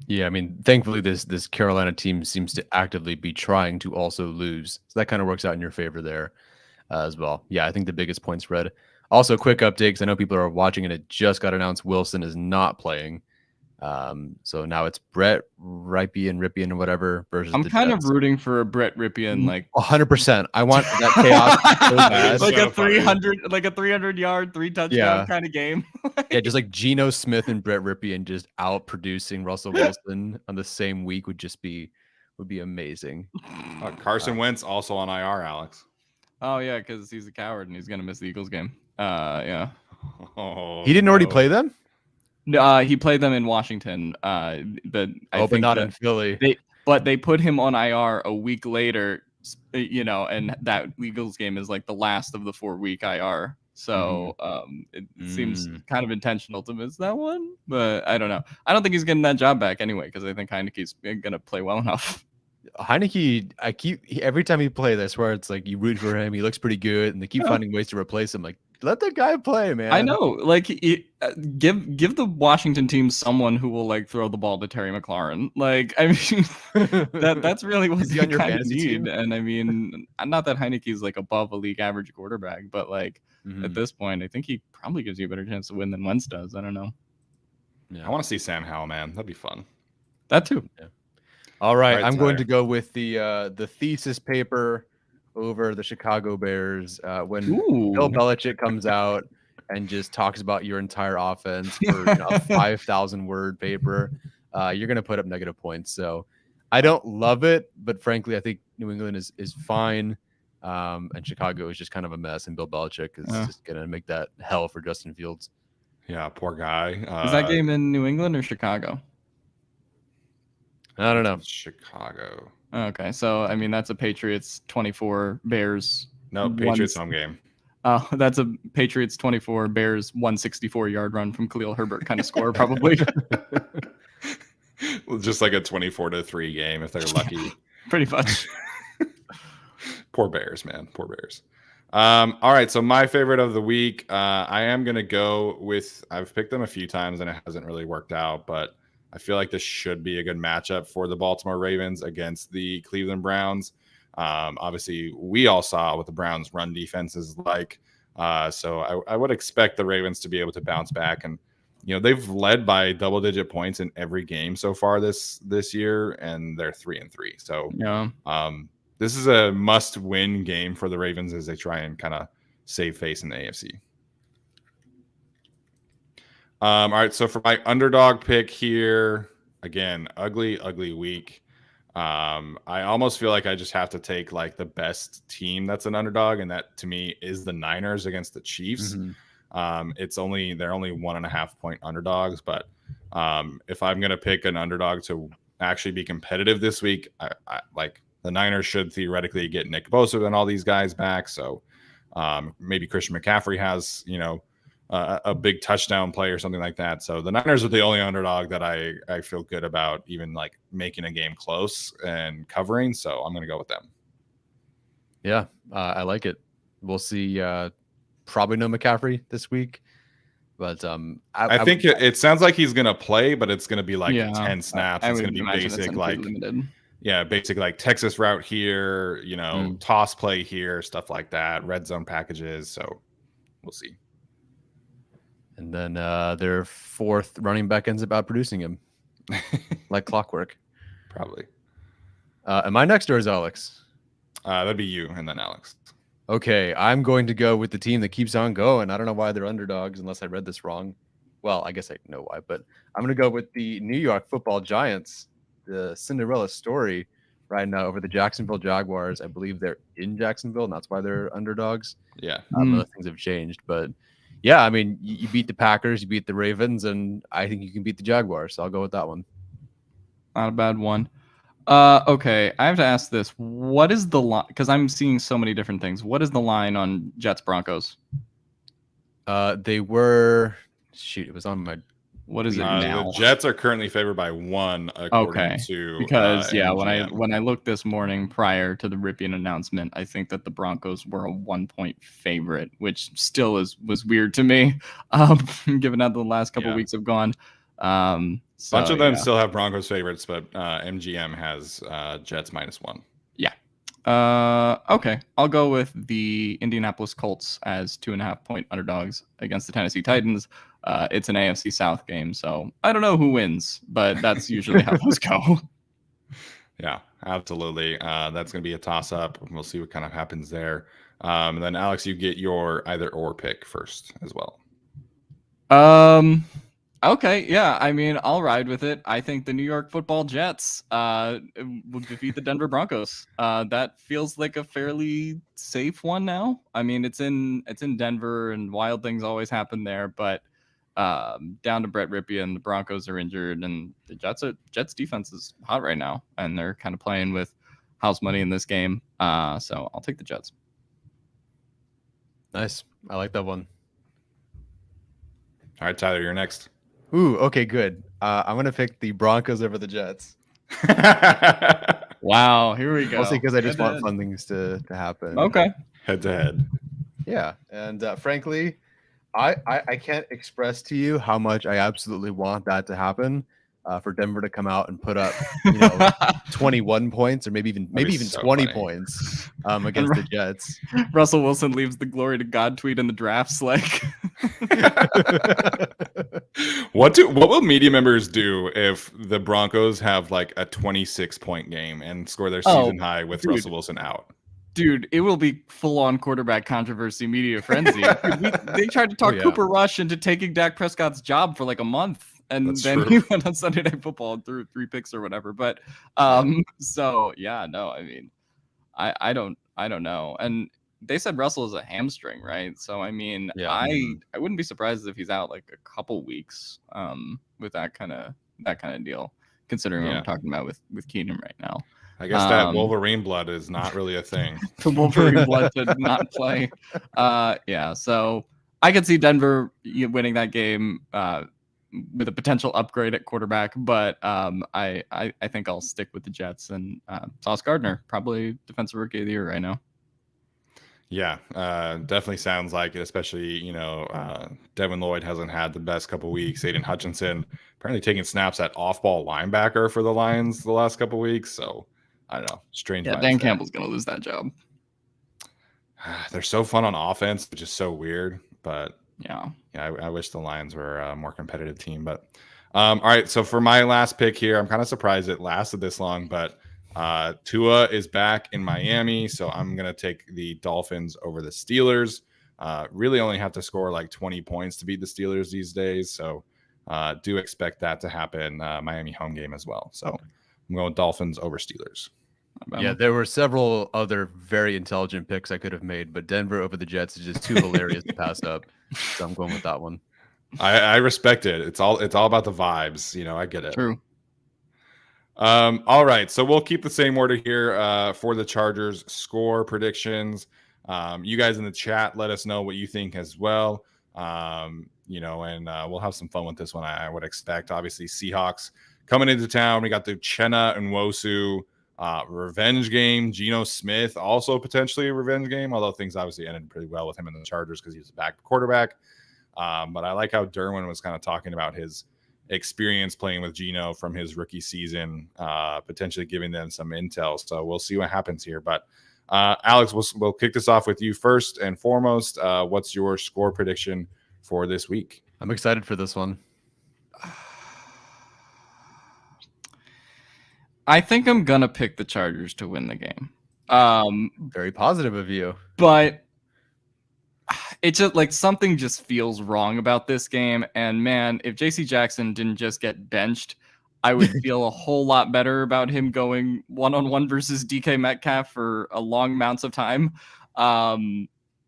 Yeah, I mean, thankfully, this Carolina team seems to actively be trying to also lose. So that kind of works out in your favor there as well. Yeah, I think the biggest point spread. Also, quick update, because I know people are watching and it just got announced Wilson is not playing. So now it's Brett Rypien or whatever versus I'm kind Jets. of rooting for a Brett Rypien, like 100%. I want that chaos so bad. like a 300-yard, 3-touchdown kind of game. Yeah, just like Geno Smith and Brett Rypien just out producing Russell Wilson on the same week would be amazing. Carson Wentz also on IR, Alex. Oh yeah, because he's a coward and he's gonna miss the Eagles game. Yeah. Oh, he didn't already play them? No, he played them in Washington. But not in Philly. But they put him on IR a week later, and that Eagles game is like the last of the 4-week IR. So it seems kind of intentional to miss that one. But I don't know. I don't think he's getting that job back anyway because I think Heineke's gonna play well enough. Heineke, every time he plays, I swear it's like you root for him. He looks pretty good, and they keep finding ways to replace him. Like, let that guy play, man. I know. Like, give the Washington team someone who will like throw the ball to Terry McLaurin. Like, I mean, that's really what you kind of need. Team? And I mean, not that Heineke's like above a league average quarterback, but like at this point, I think he probably gives you a better chance to win than Wentz does. I don't know. Yeah, I want to see Sam Howell, man. That'd be fun. That too. Yeah. All right, I'm going to go with the thesis paper over the Chicago Bears. When Bill Belichick comes out and just talks about your entire offense for a 5,000 word paper, you're going to put up negative points. So I don't love it, but frankly, I think New England is fine, and Chicago is just kind of a mess. And Bill Belichick is just gonna make that hell for Justin Fields. Yeah, poor guy. Is that game in New England or Chicago? I don't know. Chicago. Okay, so I mean that's a Patriots 24, Bears. No, Patriots home game. That's a Patriots 24, Bears 164-yard run from Khalil Herbert kind of score probably. Well, just like a 24-3 game if they're lucky. Pretty much. Poor Bears, man. Poor Bears. All right, so my favorite of the week, I am going to go with, I've picked them a few times and it hasn't really worked out, but I feel like this should be a good matchup for the Baltimore Ravens against the Cleveland Browns. Obviously, we all saw what the Browns' run defense is like, so I would expect the Ravens to be able to bounce back. And they've led by double-digit points in every game so far this year, and they're 3-3. So yeah, this is a must-win game for the Ravens as they try and kind of save face in the AFC. All right, so for my underdog pick here, again, ugly week. I almost feel like I just have to take like the best team that's an underdog, and that to me is the Niners against the Chiefs. Mm-hmm. They're only 1.5 point underdogs, but if I'm gonna pick an underdog to actually be competitive this week, I like the Niners should theoretically get Nick Bosa and all these guys back. So maybe Christian McCaffrey has a big touchdown play or something like that. So the Niners are the only underdog that I feel good about even like making a game close and covering. So I'm gonna go with them. Yeah, I like it. We'll see. Probably no McCaffrey this week, but I think it sounds like he's gonna play, but it's gonna be like 10 snaps. It's gonna be basic, like limited. Basic like Texas route here, toss play here, stuff like that, red zone packages. So we'll see. And then their fourth running back ends up producing him like clockwork. Probably. Am I next or is Alex? That'd be you and then Alex. Okay, I'm going to go with the team that keeps on going. I don't know why they're underdogs unless I read this wrong. Well, I guess I know why, but I'm going to go with the New York Football Giants, the Cinderella story right now over the Jacksonville Jaguars. I believe they're in Jacksonville, and that's why they're underdogs. Yeah. Things have changed, but yeah, I mean, you beat the Packers, you beat the Ravens, and I think you can beat the Jaguars, so I'll go with that one. Not a bad one. Okay, I have to ask this. What is the line? Because I'm seeing so many different things. What is the line on Jets-Broncos? They were... Shoot, it was on my... What is it now? The Jets are currently favored by 1 according to... Because, when I looked this morning prior to the Ripien announcement, I think that the Broncos were a 1-point favorite, which still was weird to me, given how the last couple weeks have gone. Bunch of them still have Broncos favorites, but MGM has Jets -1. Yeah. Okay. I'll go with the Indianapolis Colts as 2.5-point underdogs against the Tennessee Titans. It's an AFC South game, so I don't know who wins, but that's usually how those go. Yeah, absolutely. That's going to be a toss-up. We'll see what kind of happens there. And then, Alex, you get your either-or pick first as well. Okay, yeah. I mean, I'll ride with it. I think the New York Football Jets will defeat the Denver Broncos. That feels like a fairly safe one now. I mean, it's in Denver, and wild things always happen there. But down to Brett Ripien, the Broncos are injured, and the Jets defense is hot right now, and they're kind of playing with house money in this game. So I'll take the Jets. Nice. I like that one. All right, Tyler, you're next. Ooh, okay, good. I'm going to pick the Broncos over the Jets. Wow, here we go. Mostly because I just want fun things to happen. Okay. Head to head. Yeah, and frankly, I can't express to you how much I absolutely want that to happen. For Denver to come out and put up 21 points or maybe even so 20 funny. Points against the Jets. Russell Wilson leaves the glory to God tweet in the drafts. Like, what will media members do if the Broncos have like a 26-point game and score their season high with Russell Wilson out? Dude, it will be full-on quarterback controversy, media frenzy. They tried to talk Cooper Rush into taking Dak Prescott's job for like a month. And That's then true. he went on Sunday Night Football and threw 3 picks or whatever. But I mean, I don't know. And they said Russell is a hamstring, right? So I mean, Yeah. I wouldn't be surprised if he's out like a couple weeks with that kind of deal, considering what Yeah. we're talking about with Keenan right now. I guess that Wolverine blood is not really a thing. The Wolverine blood to not play. Yeah, so I could see Denver winning that game with a potential upgrade at quarterback, but I think I'll stick with the Jets and Sauce Gardner, probably defensive rookie of the year right now. Yeah, definitely sounds like it, especially, Devin Lloyd hasn't had the best couple weeks. Aiden Hutchinson apparently taking snaps at off-ball linebacker for the Lions the last couple weeks. So, I don't know. Strange. Yeah, Dan Campbell's going to lose that job. They're so fun on offense, which is so weird. But, yeah, I wish the Lions were a more competitive team. But, all right, so for my last pick here, I'm kind of surprised it lasted this long, but Tua is back in Miami, so I'm going to take the Dolphins over the Steelers. Really only have to score like 20 points to beat the Steelers these days, so do expect that to happen. Miami home game as well. So I'm going Dolphins over Steelers. Yeah, there were several other very intelligent picks I could have made, but Denver over the Jets is just too hilarious to pass up. So I'm going with that one. I respect it. It's all about the vibes. I get it. True. All right, so we'll keep the same order here for the Chargers score predictions. You guys in the chat, let us know what you think as well. And we'll have some fun with this one. I would expect, obviously, Seahawks coming into town. We got the Uchenna and Nwosu revenge game. Geno Smith also potentially a revenge game, although things obviously ended pretty well with him in the Chargers because he was a backup quarterback. But I like how Derwin was kind of talking about his experience playing with Geno from his rookie season, potentially giving them some intel. So we'll see what happens here. But Alex, we'll kick this off with you first and foremost. What's your score prediction for this week? I'm excited for this one. I think I'm gonna pick the Chargers to win the game. Very positive of you, but it just like something just feels wrong about this game. And man, if JC Jackson didn't just get benched, I would feel a whole lot better about him going one-on-one versus DK Metcalf for a long amounts of time.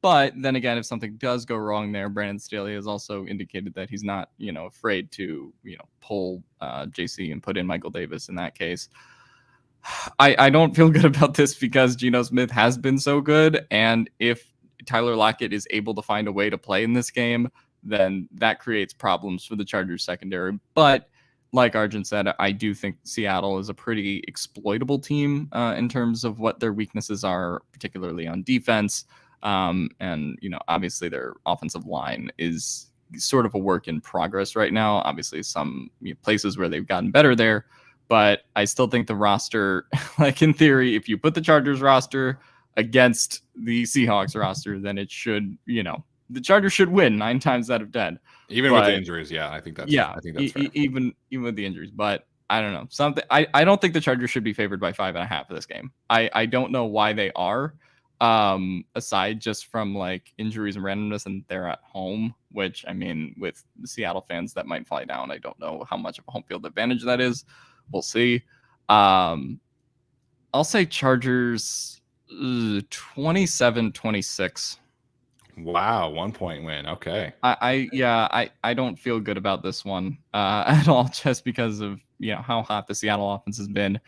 But then again, if something does go wrong there, Brandon Staley has also indicated that he's not, afraid to, pull JC and put in Michael Davis in that case. I don't feel good about this because Geno Smith has been so good. And if Tyler Lockett is able to find a way to play in this game, then that creates problems for the Chargers secondary. But like Arjun said, I do think Seattle is a pretty exploitable team in terms of what their weaknesses are, particularly on defense. And, obviously their offensive line is sort of a work in progress right now. Obviously some places where they've gotten better there, but I still think the roster, like in theory, if you put the Chargers roster against the Seahawks roster, then it should, the Chargers should win 9 times out of 10. Even with the injuries, yeah, I think that's fair. Even with the injuries, but I don't know. I don't think the Chargers should be favored by 5.5 for this game. I don't know why they are. Aside just from like injuries and randomness, and they're at home, which I mean, with the Seattle fans that might fly down, I don't know how much of a home field advantage that is. We'll see. I'll say Chargers 27-26. Wow, 1-point win. Okay. I don't feel good about this one at all, just because of how hot the Seattle offense has been.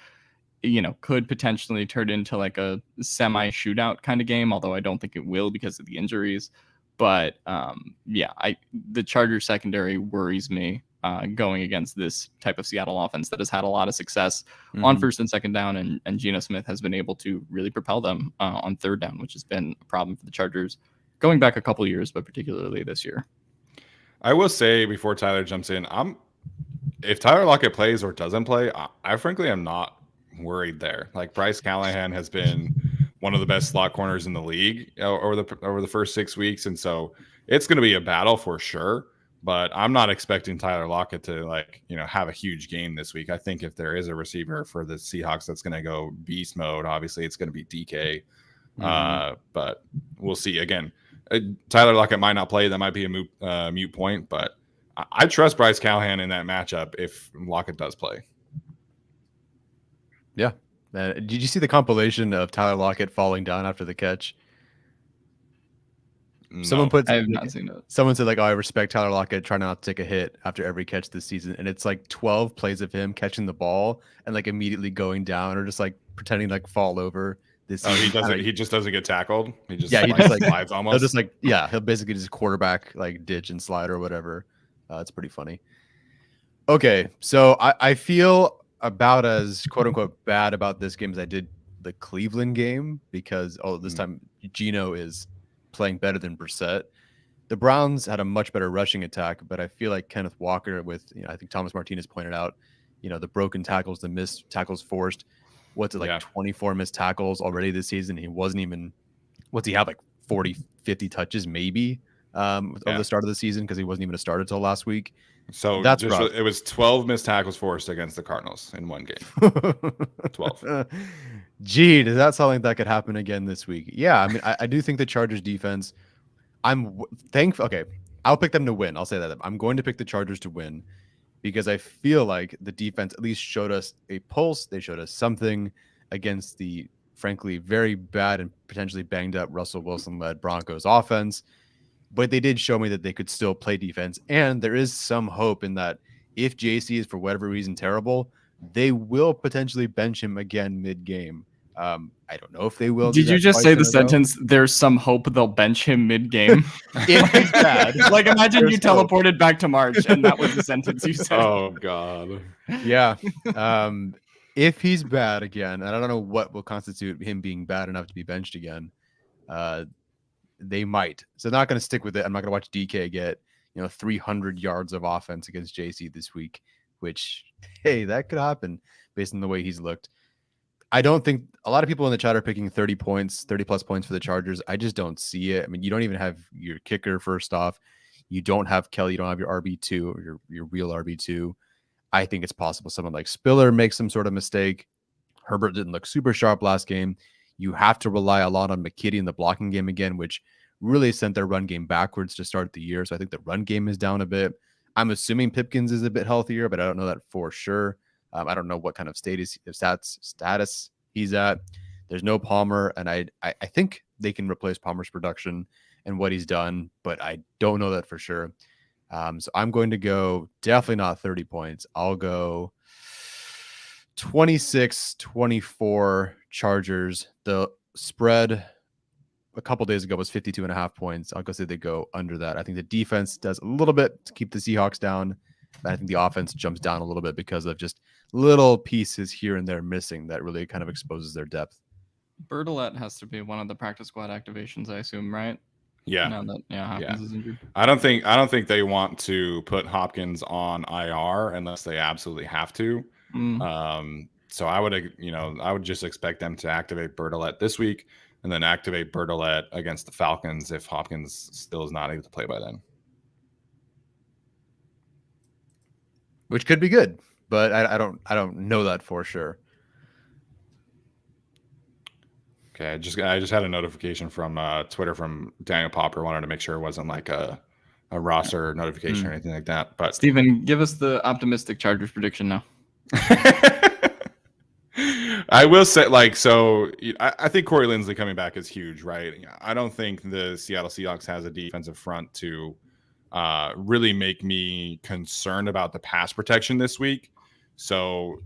Could potentially turn into like a semi shootout kind of game, although I don't think it will because of the injuries. But the Chargers secondary worries me going against this type of Seattle offense that has had a lot of success on first and second down, and Geno Smith has been able to really propel them on third down, which has been a problem for the Chargers going back a couple years, but particularly this year. I will say before Tyler jumps in, if Tyler Lockett plays or doesn't play, I frankly am not worried there. Like Bryce Callahan has been one of the best slot corners in the league over the first 6 weeks, and so it's going to be a battle for sure. But I'm not expecting Tyler Lockett to have a huge game this week. I think if there is a receiver for the Seahawks that's going to go beast mode, obviously it's going to be DK. But we'll see. Again, Tyler Lockett might not play. That might be a moot point. But I trust Bryce Callahan in that matchup if Lockett does play. Yeah, Did you see the compilation of Tyler Lockett falling down after the catch? Someone No. I have not seen it. Someone said like, "Oh, I respect Tyler Lockett trying not to take a hit after every catch this season," and it's like 12 plays of him catching the ball and like immediately going down or just like pretending to, like fall over. This Oh, he season. doesn't. He just doesn't get tackled. He just Yeah, he like, just like slides he'll almost. just like he'll basically just quarterback like ditch and slide or whatever. It's pretty funny. Okay, so I feel about as quote unquote bad about this game as I did the Cleveland game because this time Geno is playing better than Brissett. The Browns had a much better rushing attack, but I feel like Kenneth Walker with, I think Thomas Martinez pointed out, the broken tackles, the missed tackles forced. What's it like 24 missed tackles already this season? He wasn't even, what's he have like 40, 50 touches maybe over the start of the season because he wasn't even a starter until last week. So that's just, rough. it was 12 missed tackles forced against the Cardinals in one game. 12. Gee, does that sound like that could happen again this week? Yeah, I mean, I do think the Chargers defense, I'm thankful. Okay, I'll pick them to win. I'll say that. I'm going to pick the Chargers to win because I feel like the defense at least showed us a pulse. They showed us something against the, frankly, very bad and potentially banged up Russell Wilson-led Broncos offense. But they did show me that they could still play defense. And there is some hope in that if JC is for whatever reason terrible, they will potentially bench him again mid-game. I don't know if they will. Did you just say the sentence, there's some hope they'll bench him mid-game? If he's bad. Like, imagine you teleported back to March and that was the sentence you said. Oh, God. Yeah. If he's bad again, and I don't know what will constitute him being bad enough to be benched again, they might. So they're not going to stick with it. I'm not going to watch DK get 300 yards of offense against JC this week, which, hey, that could happen based on the way he's looked. I don't think a lot of people in the chat are picking 30 plus points for the Chargers. I just don't see it. I mean, you don't even have your kicker first off. You don't have Kelly. You don't have your RB2 or your real RB2. I think it's possible someone like Spiller makes some sort of mistake. Herbert didn't look super sharp last game. You have to rely a lot on McKitty in the blocking game again, which really sent their run game backwards to start the year. So I think the run game is down a bit. I'm assuming Pipkins is a bit healthier, but I don't know that for sure. I don't know what kind of status he's at. There's no Palmer, and I think they can replace Palmer's production and what he's done, but I don't know that for sure. So I'm going to go definitely not 30 points. I'll go 26-24 Chargers. The spread a couple days ago was 52.5 points. I'll go say they go under that. I think the defense does a little bit to keep the Seahawks down. I think the offense jumps down a little bit because of just little pieces here and there missing that really kind of exposes their depth. Bertolette has to be one of the practice squad activations, I assume, right? Yeah. Now that Hopkins is injured. I don't think they want to put Hopkins on IR unless they absolutely have to. So I would just expect them to activate Bertolette this week and then activate Bertolette against the Falcons if Hopkins still is not able to play by then. Which could be good, but I don't know that for sure. Okay, I just had a notification from Twitter from Daniel Popper. Wanted to make sure it wasn't like a roster notification or anything like that. But Steven, give us the optimistic Chargers prediction now. I will say, I think Corey Linsley coming back is huge, right? I don't think the Seattle Seahawks has a defensive front to really make me concerned about the pass protection this week. So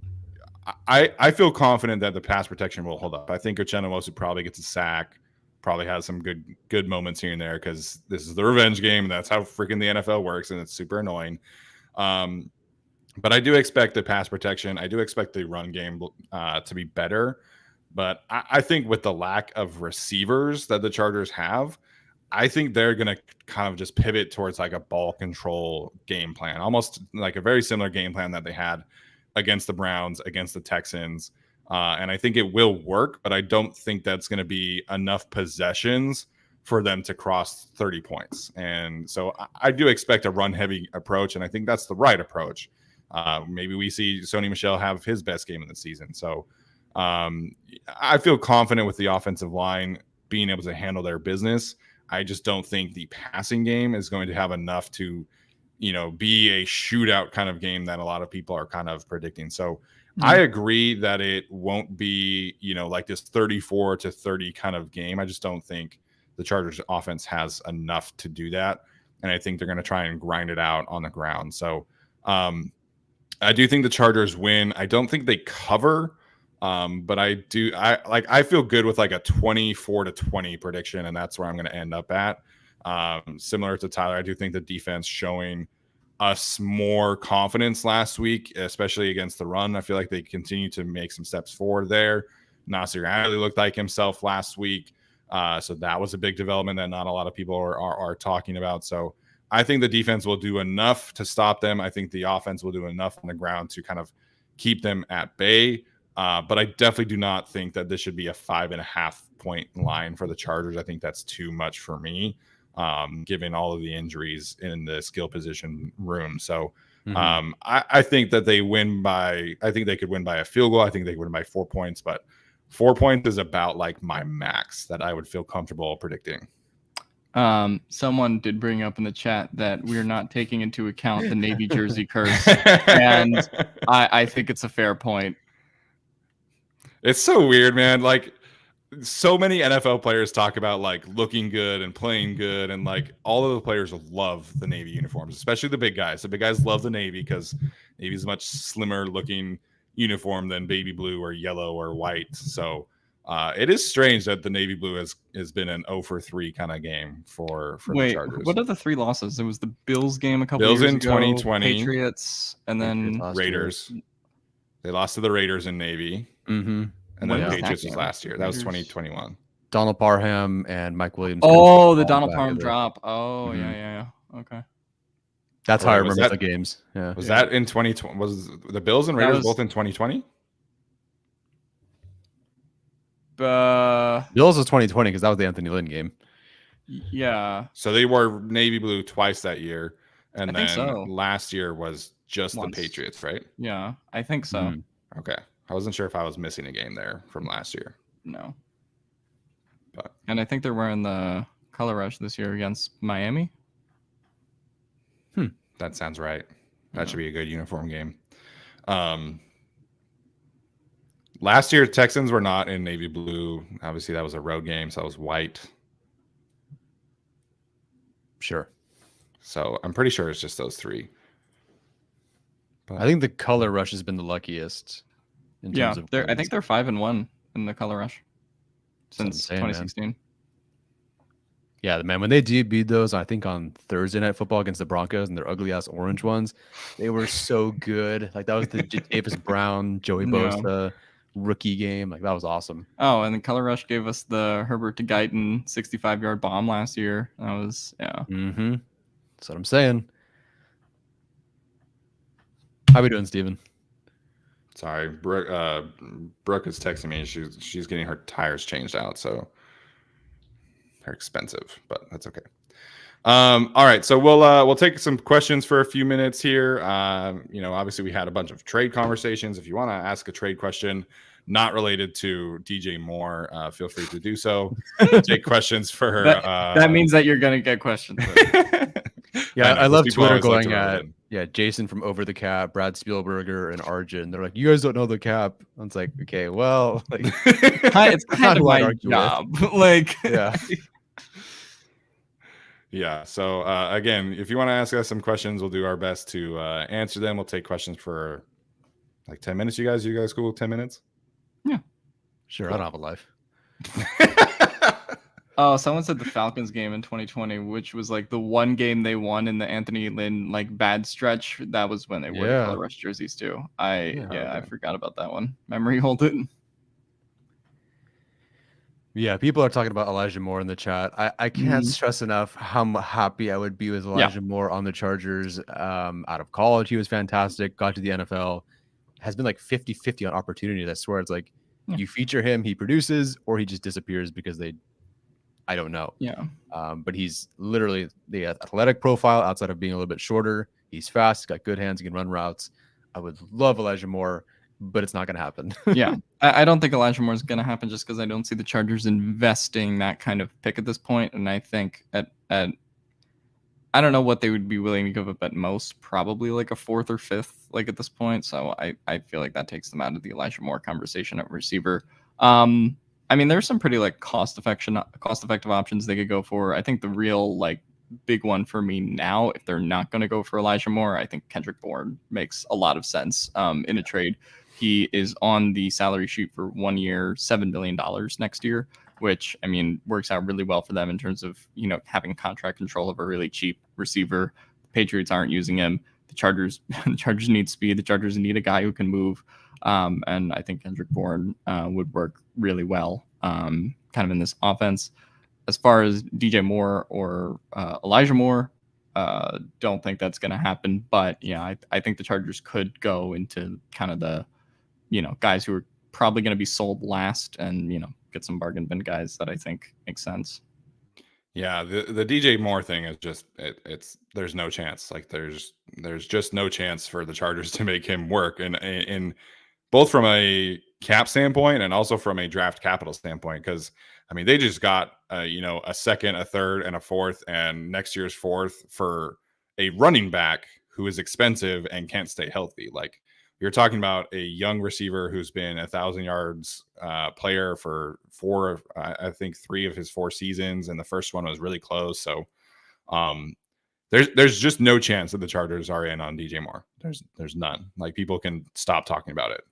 I feel confident that the pass protection will hold up. I think Uchenna probably gets a sack, probably has some good moments here and there because this is the revenge game. And that's how freaking the NFL works, and it's super annoying. But I do expect the pass protection. I do expect the run game to be better. But I think with the lack of receivers that the Chargers have, I think they're going to kind of just pivot towards like a ball control game plan, almost like a very similar game plan that they had against the Browns, against the Texans. And I think it will work, but I don't think that's going to be enough possessions for them to cross 30 points. And so I do expect a run-heavy approach, and I think that's the right approach. Maybe we see Sony Michel have his best game of the season. So I feel confident with the offensive line being able to handle their business. I just don't think the passing game is going to have enough to, be a shootout kind of game that a lot of people are kind of predicting. So I agree that it won't be, like this 34-30 kind of game. I just don't think the Chargers offense has enough to do that. And I think they're going to try and grind it out on the ground. So I do think the Chargers win. I don't think they cover, but I feel good with like a 24-20 prediction, and that's where I'm going to end up at. Similar to Tyler, I do think the defense showing us more confidence last week, especially against the run. I feel like they continue to make some steps forward there. Nasir Adderley looked like himself last week. So that was a big development that not a lot of people are talking about. So I think the defense will do enough to stop them. I think the offense will do enough on the ground to kind of keep them at bay. But I definitely do not think that this should be a 5.5 point line for the Chargers. I think that's too much for me, given all of the injuries in the skill position room. So I think that they win by, I think they could win by a field goal. I think they could win by 4 points, but 4 points is about like my max that I would feel comfortable predicting. Someone did bring up in the chat that we're not taking into account the Navy jersey curse. And I think it's a fair point. It's so weird, man. Like, so many NFL players talk about like looking good and playing good, and like all of the players love the Navy uniforms, especially the big guys. The big guys love the Navy because Navy is a much slimmer looking uniform than baby blue or yellow or white. So it is strange that the Navy blue has been an 0-for-3 kind of game for the Chargers. What are the 3 losses? It was the Bills game a couple Bills years in ago, 2020, Patriots, and then Raiders. They lost to the Raiders in Navy. And then Patriots was last year. That was 2021. Donald Parham and Mike Williams. Oh, the Donald Parham drop. Oh, yeah. Okay. That's how I remember the games. Yeah. Was that in 2020? Was the Bills and Raiders both in 2020? Bills was 2020 because that was the Anthony Lynn game. Yeah. So they wore navy blue twice that year, and then so. Last year was just the Patriots, right? Yeah, I think so. Okay, I wasn't sure if I was missing a game there from last year. No. And I think they're wearing the color rush this year against Miami. That sounds right. That should be a good uniform game. Last year, Texans were not in navy blue. Obviously, that was a road game, so that was white. Sure. So I'm pretty sure it's just those 3. But I think the color rush has been the luckiest. In terms of I think they're 5-1 in the color rush since 2016. Man. Yeah, man, when they beat those, I think on Thursday Night Football against the Broncos and their ugly ass orange ones, they were so good. Like that was the Davis Brown, Joey Bosa rookie game. Like that was awesome. Oh, and the color rush gave us the Herbert to Guyton 65-yard bomb last year. That was That's what I'm saying. How we doing, Steven? Sorry, Brooke is texting me. She's getting her tires changed out, so they're expensive, but that's okay. All right, so we'll take some questions for a few minutes here. Obviously we had a bunch of trade conversations. If you want to ask a trade question not related to DJ Moore, feel free to do so. Take questions for her. That means that you're gonna get questions. Yeah, I love Twitter going at Jason from Over the Cap, Brad Spielberger, and Arjun. They're like, you guys don't know the cap. And it's like, okay, well, like it's kind of my job. Like, yeah. So again, if you want to ask us some questions, we'll do our best to answer them. We'll take questions for like 10 minutes. You guys cool with 10 minutes? Yeah, sure. Cool. I don't have a life. Oh, someone said the Falcons game in 2020, which was like the one game they won in the Anthony Lynn like bad stretch. That was when they wore the color rush jerseys too. I forgot about that one. Memory hold it. Yeah, people are talking about Elijah Moore in the chat. I can't stress enough how happy I would be with Elijah Moore on the Chargers. Out of college, he was fantastic. Got to the NFL. Has been like 50-50 on opportunities. I swear, it's like you feature him, he produces, or he just disappears because I don't know. Yeah. But he's literally the athletic profile outside of being a little bit shorter. He's fast, he's got good hands, he can run routes. I would love Elijah Moore, but it's not going to happen. Yeah. I don't think Elijah Moore is going to happen just because I don't see the Chargers investing that kind of pick at this point. And I think at I don't know what they would be willing to give up at most. Probably like a 4th or 5th, like at this point. So I feel like that takes them out of the Elijah Moore conversation at receiver. I mean, there's some pretty like cost-effective options they could go for. I think the real like big one for me now, if they're not going to go for Elijah Moore, I think Kendrick Bourne makes a lot of sense in a trade. He is on the salary sheet for 1 year, $7 billion next year, which, I mean, works out really well for them in terms of, you know, having contract control of a really cheap receiver. The Patriots aren't using him. The Chargers need speed. The Chargers need a guy who can move. And I think Kendrick Bourne would work really well kind of in this offense. As far as DJ Moore or Elijah Moore, don't think that's going to happen. But yeah, I think the Chargers could go into kind of the, you know, guys who are probably going to be sold last and, you know, get some bargain bin guys that I think make sense. Yeah, the DJ Moore thing is just it's there's no chance. Like there's just no chance for the Chargers to make him work, and in both from a cap standpoint and also from a draft capital standpoint. Because I mean, they just got you know, a 2nd, a 3rd, and a 4th, and next year's 4th for a running back who is expensive and can't stay healthy. Like you're talking about a young receiver who's been 1,000 yards player for I think 3 of his 4 seasons, and the first one was really close. So there's just no chance that the Chargers are in on DJ Moore. There's none. Like people can stop talking about it.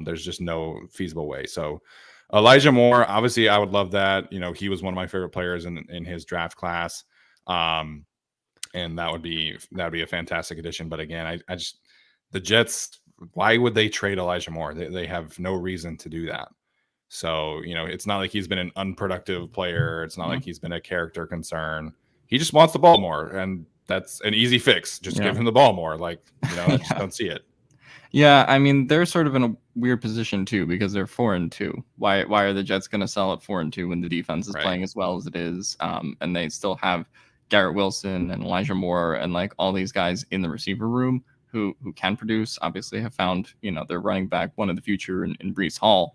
There's just no feasible way. So Elijah Moore, obviously, I would love that. You know, he was one of my favorite players in his draft class, and that would be a fantastic addition. But again, I just the Jets. Why would they trade Elijah Moore? They have no reason to do that. So, you know, it's not like he's been an unproductive player. It's not like he's been a character concern. He just wants the ball more, and that's an easy fix. Just give him the ball more. Like, you know, I just don't see it. Yeah, I mean, they're sort of in a weird position too because they're 4-2. Why are the Jets going to sell at 4-2 when the defense is playing as well as it is? And they still have Garrett Wilson and Elijah Moore and like all these guys in the receiver room who can produce. Obviously have found, you know, their running back, one of the future in Breece Hall.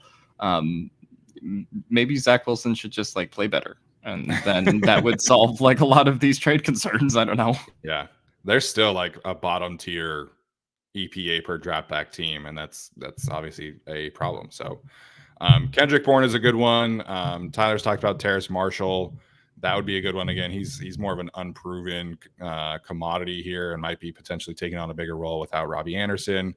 Maybe Zach Wilson should just like play better, and then that would solve like a lot of these trade concerns. I don't know. Yeah, they're still like a bottom tier EPA per draft back team, and that's obviously a problem. So Kendrick Bourne is a good one. Tyler's talked about Terrace Marshall. That would be a good one. Again, he's more of an unproven commodity here and might be potentially taking on a bigger role without Robbie Anderson.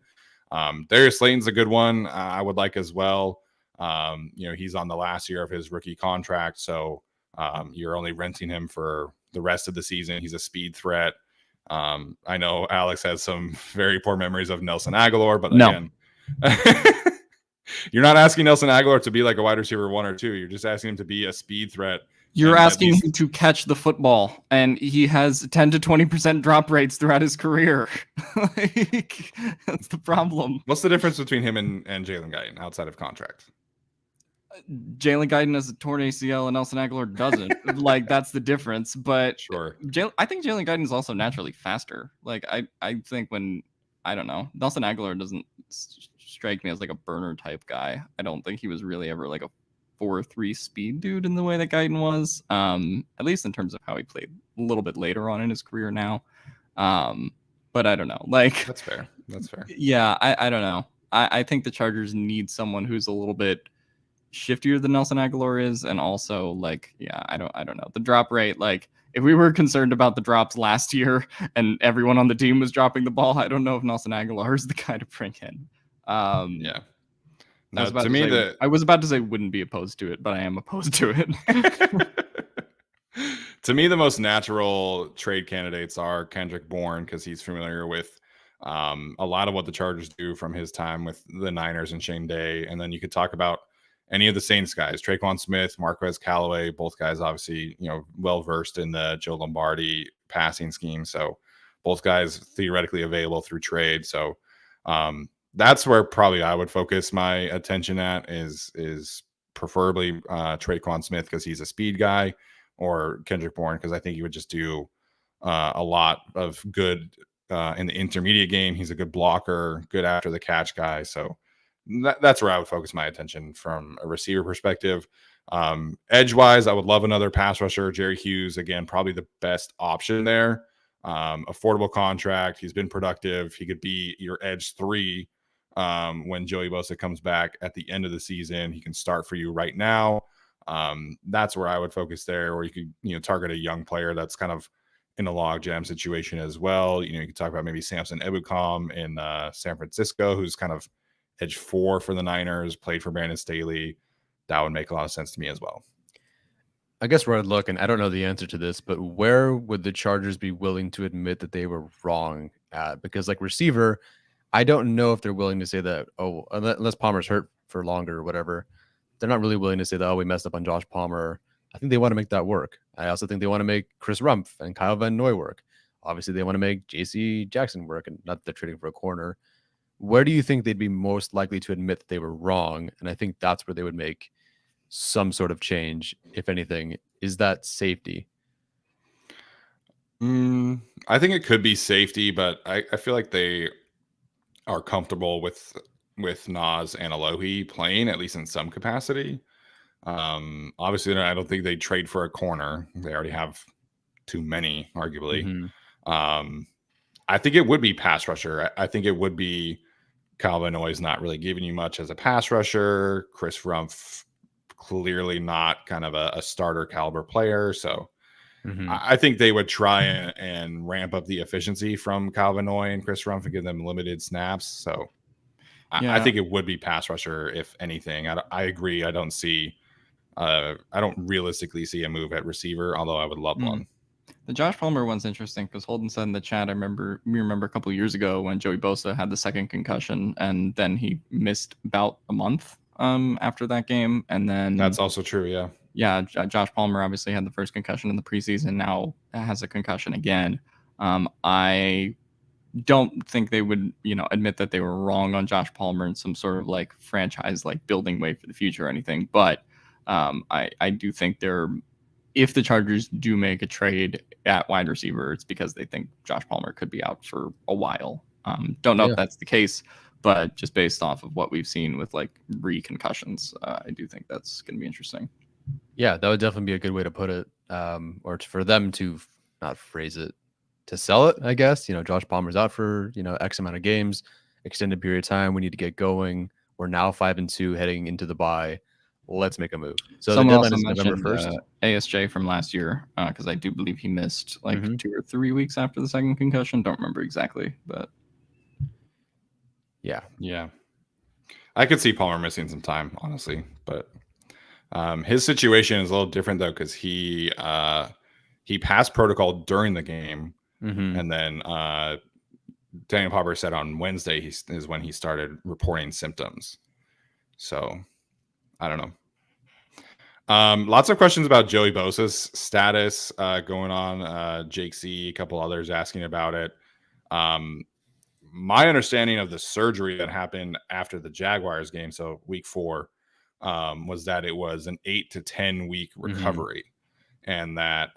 Darius Slayton's a good one I would like as well. You know, he's on the last year of his rookie contract, so you're only renting him for the rest of the season. He's a speed threat. I know Alex has some very poor memories of Nelson Aguilar, but again, you're not asking Nelson Aguilar to be like a wide receiver 1 or 2. You're just asking him to be a speed threat. You're asking him to catch the football, and he has 10 to 20% drop rates throughout his career. Like, that's the problem. What's the difference between him and Jalen Guyton outside of contract? Jalen Guyton has a torn ACL and Nelson Aguilar doesn't. Like, that's the difference. But sure, I think Jalen Guyton is also naturally faster. Like, I think I don't know, Nelson Aguilar doesn't strike me as like a burner type guy. I don't think he was really ever like a 4.3 speed dude in the way that Guyton was, at least in terms of how he played a little bit later on in his career now. But I don't know. Like, that's fair. Yeah, I don't know. I think the Chargers need someone who's a little bit shiftier than Nelson Aguilar is, and also like, yeah, I don't know. The drop rate, like if we were concerned about the drops last year and everyone on the team was dropping the ball, I don't know if Nelson Aguilar is the guy to bring in. Yeah. No, I was about to say wouldn't be opposed to it, but I am opposed to it. To me, the most natural trade candidates are Kendrick Bourne, because he's familiar with a lot of what the Chargers do from his time with the Niners and Shane Day. And then you could talk about any of the Saints guys, Traquan Smith, Marquez Callaway, both guys obviously, you know, well-versed in the Joe Lombardi passing scheme. So both guys theoretically available through trade. So that's where probably I would focus my attention at is preferably Traquan Smith, because he's a speed guy, or Kendrick Bourne, because I think he would just do a lot of good in the intermediate game. He's a good blocker, good after the catch guy. So that's where I would focus my attention from a receiver perspective. Edge wise, I would love another pass rusher. Jerry Hughes, again, probably the best option there. affordable contract. He's been productive. He could be your edge 3 when Joey Bosa comes back at the end of the season. He can start for you right now. That's where I would focus there, or you could, target a young player that's kind of in a logjam situation as well. You could talk about maybe Samson Ebukam in San Francisco, who's kind of edge 4 for the Niners, played for Brandon Staley. That would make a lot of sense to me as well. I guess where I'd look, and I don't know the answer to this, but where would the Chargers be willing to admit that they were wrong at? Because like receiver, I don't know if they're willing to say that, unless Palmer's hurt for longer or whatever, they're not really willing to say that, we messed up on Josh Palmer. I think they want to make that work. I also think they want to make Chris Rumpf and Kyle Van Noy work. Obviously, they want to make JC Jackson work, and not that they're trading for a corner. Where do you think they'd be most likely to admit that they were wrong? And I think that's where they would make some sort of change, if anything. Is that safety? I think it could be safety, but I feel like they are comfortable with Nas and Alohi playing, at least in some capacity. Obviously, I don't think they trade for a corner. They already have too many, arguably. I think it would be pass rusher. I think it would be Kyle Van Noy's not really giving you much as a pass rusher. Chris Rumpf, clearly not kind of a starter caliber player. So I think they would try and ramp up the efficiency from Kyle Van Noy and Chris Rumpf and give them limited snaps. So I think it would be pass rusher, if anything. I agree. I don't realistically see a move at receiver, although I would love one. The Josh Palmer one's interesting because Holden said in the chat, we remember a couple of years ago when Joey Bosa had the second concussion, and then he missed about a month after that game. And then that's also true. Yeah. Yeah. Josh Palmer obviously had the first concussion in the preseason. Now has a concussion again. I don't think they would, admit that they were wrong on Josh Palmer in some sort of like franchise, like building way for the future or anything. But I do think if the Chargers do make a trade at wide receiver, it's because they think Josh Palmer could be out for a while. Don't know if that's the case, but just based off of what we've seen with like re-concussions, I do think that's going to be interesting. Yeah, that would definitely be a good way to put it, or for them to not phrase it, to sell it, I guess. Josh Palmer's out for, X amount of games, extended period of time. We need to get going. We're now 5-2 heading into the bye. Let's make a move. So someone the also deadline is November mentioned 1st. ASJ from last year, because I do believe he missed like 2 or 3 weeks after the second concussion. Don't remember exactly, but yeah. I could see Palmer missing some time, honestly, but his situation is a little different though, because he passed protocol during the game, and then Daniel Popper said on Wednesday is when he started reporting symptoms. So I don't know. Lots of questions about Joey Bosa's status going on. Jake C, a couple others asking about it. My understanding of the surgery that happened after the Jaguars game, so week 4, was that it was an 8 to 10 week recovery, and that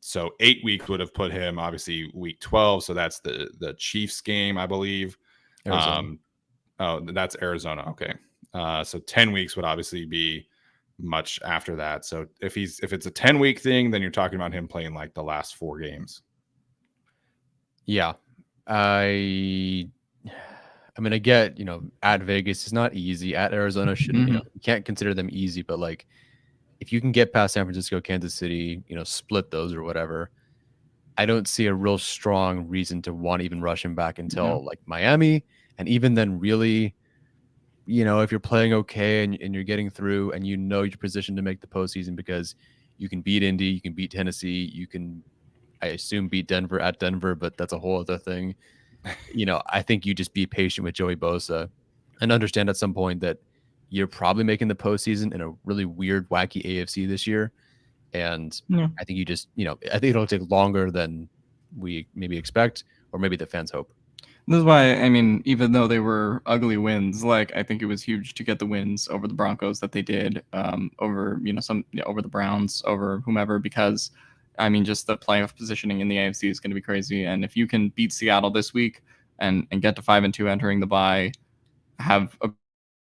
so 8 weeks would have put him obviously week 12. So that's the Chiefs game, I believe. That's Arizona. Okay. So 10 weeks would obviously be much after that. So if it's a 10-week thing, then you're talking about him playing like the last 4 games. Yeah. I mean, I get, at Vegas is not easy. At Arizona shouldn't, you can't consider them easy, but like if you can get past San Francisco, Kansas City, split those or whatever, I don't see a real strong reason to want to even rush him back until like Miami. And even then really, if you're playing okay and you're getting through and you're positioned to make the postseason because you can beat Indy, you can beat Tennessee, you can, I assume, beat Denver at Denver, but that's a whole other thing. I think you just be patient with Joey Bosa and understand at some point that you're probably making the postseason in a really weird, wacky AFC this year. And I think you just, I think it'll take longer than we maybe expect, or maybe the fans hope. This is why, I mean, even though they were ugly wins, like I think it was huge to get the wins over the Broncos that they did, over over the Browns, over whomever, because I mean, just the playoff positioning in the AFC is going to be crazy. And if you can beat Seattle this week and get to 5-2 entering the bye, have a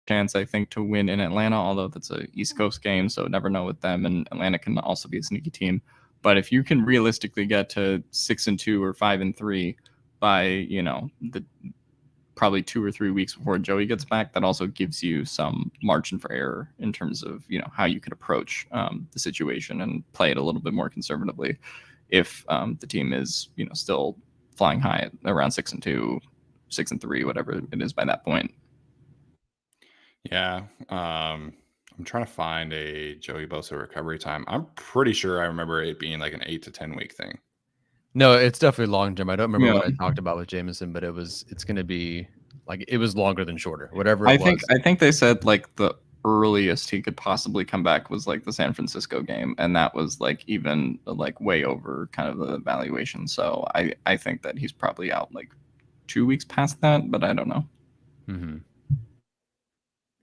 chance, I think, to win in Atlanta, although that's a East Coast game, so never know with them. And Atlanta can also be a sneaky team. But if you can realistically get to 6-2 or 5-3 by, you know, the probably 2 or 3 weeks before Joey gets back, that also gives you some margin for error in terms of, you know, how you can approach the situation and play it a little bit more conservatively if the team is, you know, still flying high at around 6-2, 6-3, whatever it is by that point. Yeah. I'm trying to find a Joey Bosa recovery time. I'm pretty sure I remember it being like an 8 to 10 week thing. No, it's definitely long term. I don't remember Yeah. what I talked about with Jameson, but it's going to be like it was longer than shorter, whatever it was. I think they said like the earliest he could possibly come back was like the San Francisco game, and that was like even like way over kind of the evaluation. So I think that he's probably out like 2 weeks past that, but I don't know. Mm-hmm.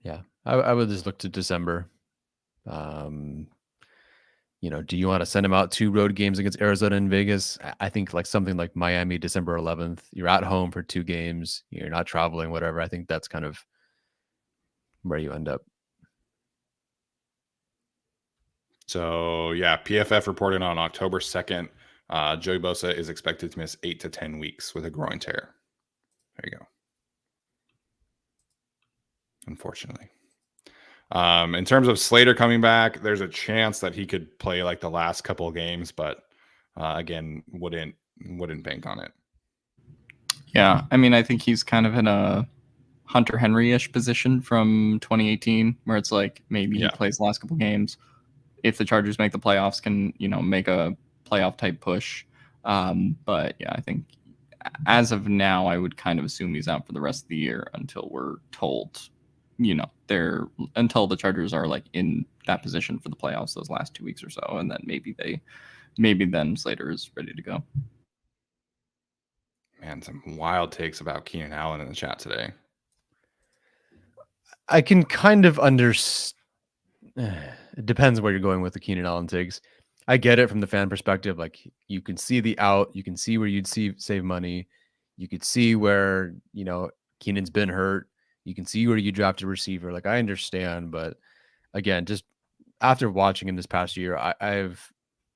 Yeah, I would just look to December. You know, do you want to send him out 2 road games against Arizona and Vegas? I think like something like Miami, December 11th. You're at home for 2 games. You're not traveling, whatever. I think that's kind of where you end up. So yeah, PFF reported on October 2nd, Joey Bosa is expected to miss 8 to 10 weeks with a groin tear. There you go. Unfortunately. In terms of Slater coming back, there's a chance that he could play like the last couple of games, but again, wouldn't bank on it. Yeah, I mean, I think he's kind of in a Hunter Henry-ish position from 2018, where it's like maybe he plays the last couple games. If the Chargers make the playoffs, can, you know, make a playoff type push. But yeah, I think as of now, I would kind of assume he's out for the rest of the year until we're told, you know, until the Chargers are like in that position for the playoffs those last 2 weeks or so, and then maybe then Slater is ready to go. Man, some wild takes about Keenan Allen in the chat today. I can kind of understand. It depends where you're going with the Keenan Allen takes. I get it from the fan perspective. Like you can see the out, you can see where you'd save money. You could see where, you know, Keenan's been hurt. You can see where you draft a receiver. Like I understand, but again, just after watching him this past year, I have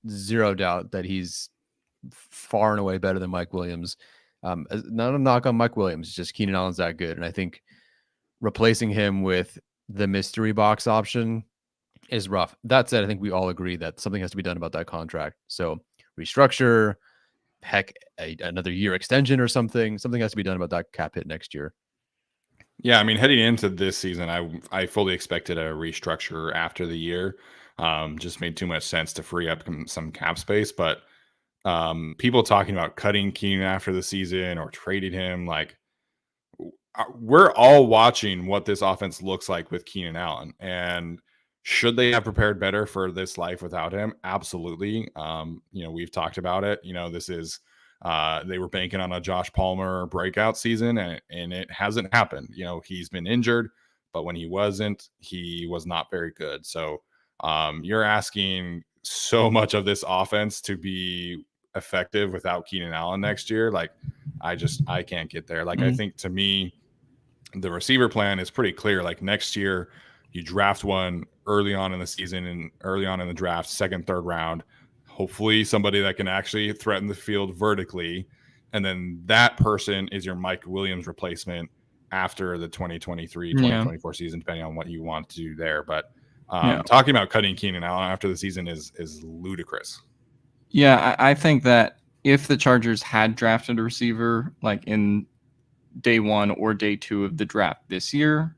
zero doubt that he's far and away better than Mike Williams. Not a knock on Mike Williams, just Keenan Allen's that good. And I think replacing him with the mystery box option is rough. That said, I think we all agree that something has to be done about that contract. So restructure, heck, another year extension or something. Something has to be done about that cap hit next year. Yeah, I mean, heading into this season, I fully expected a restructure after the year. Just made too much sense to free up some cap space. But people talking about cutting Keenan after the season or trading him, like we're all watching what this offense looks like with Keenan Allen. And should they have prepared better for this life without him? Absolutely. You know, we've talked about it. You know, this is they were banking on a Josh Palmer breakout season, and it hasn't happened. You know, he's been injured, but when he wasn't, he was not very good. So you're asking so much of this offense to be effective without Keenan Allen next year. Like, I can't get there. Like, I think to me, the receiver plan is pretty clear. Like next year, you draft one early on in the season and early on in the draft, second, third round. Hopefully somebody that can actually threaten the field vertically. And then that person is your Mike Williams replacement after the 2023, 2024 season, depending on what you want to do there. But talking about cutting Keenan Allen after the season is ludicrous. Yeah, I think that if the Chargers had drafted a receiver like in day 1 or day 2 of the draft this year,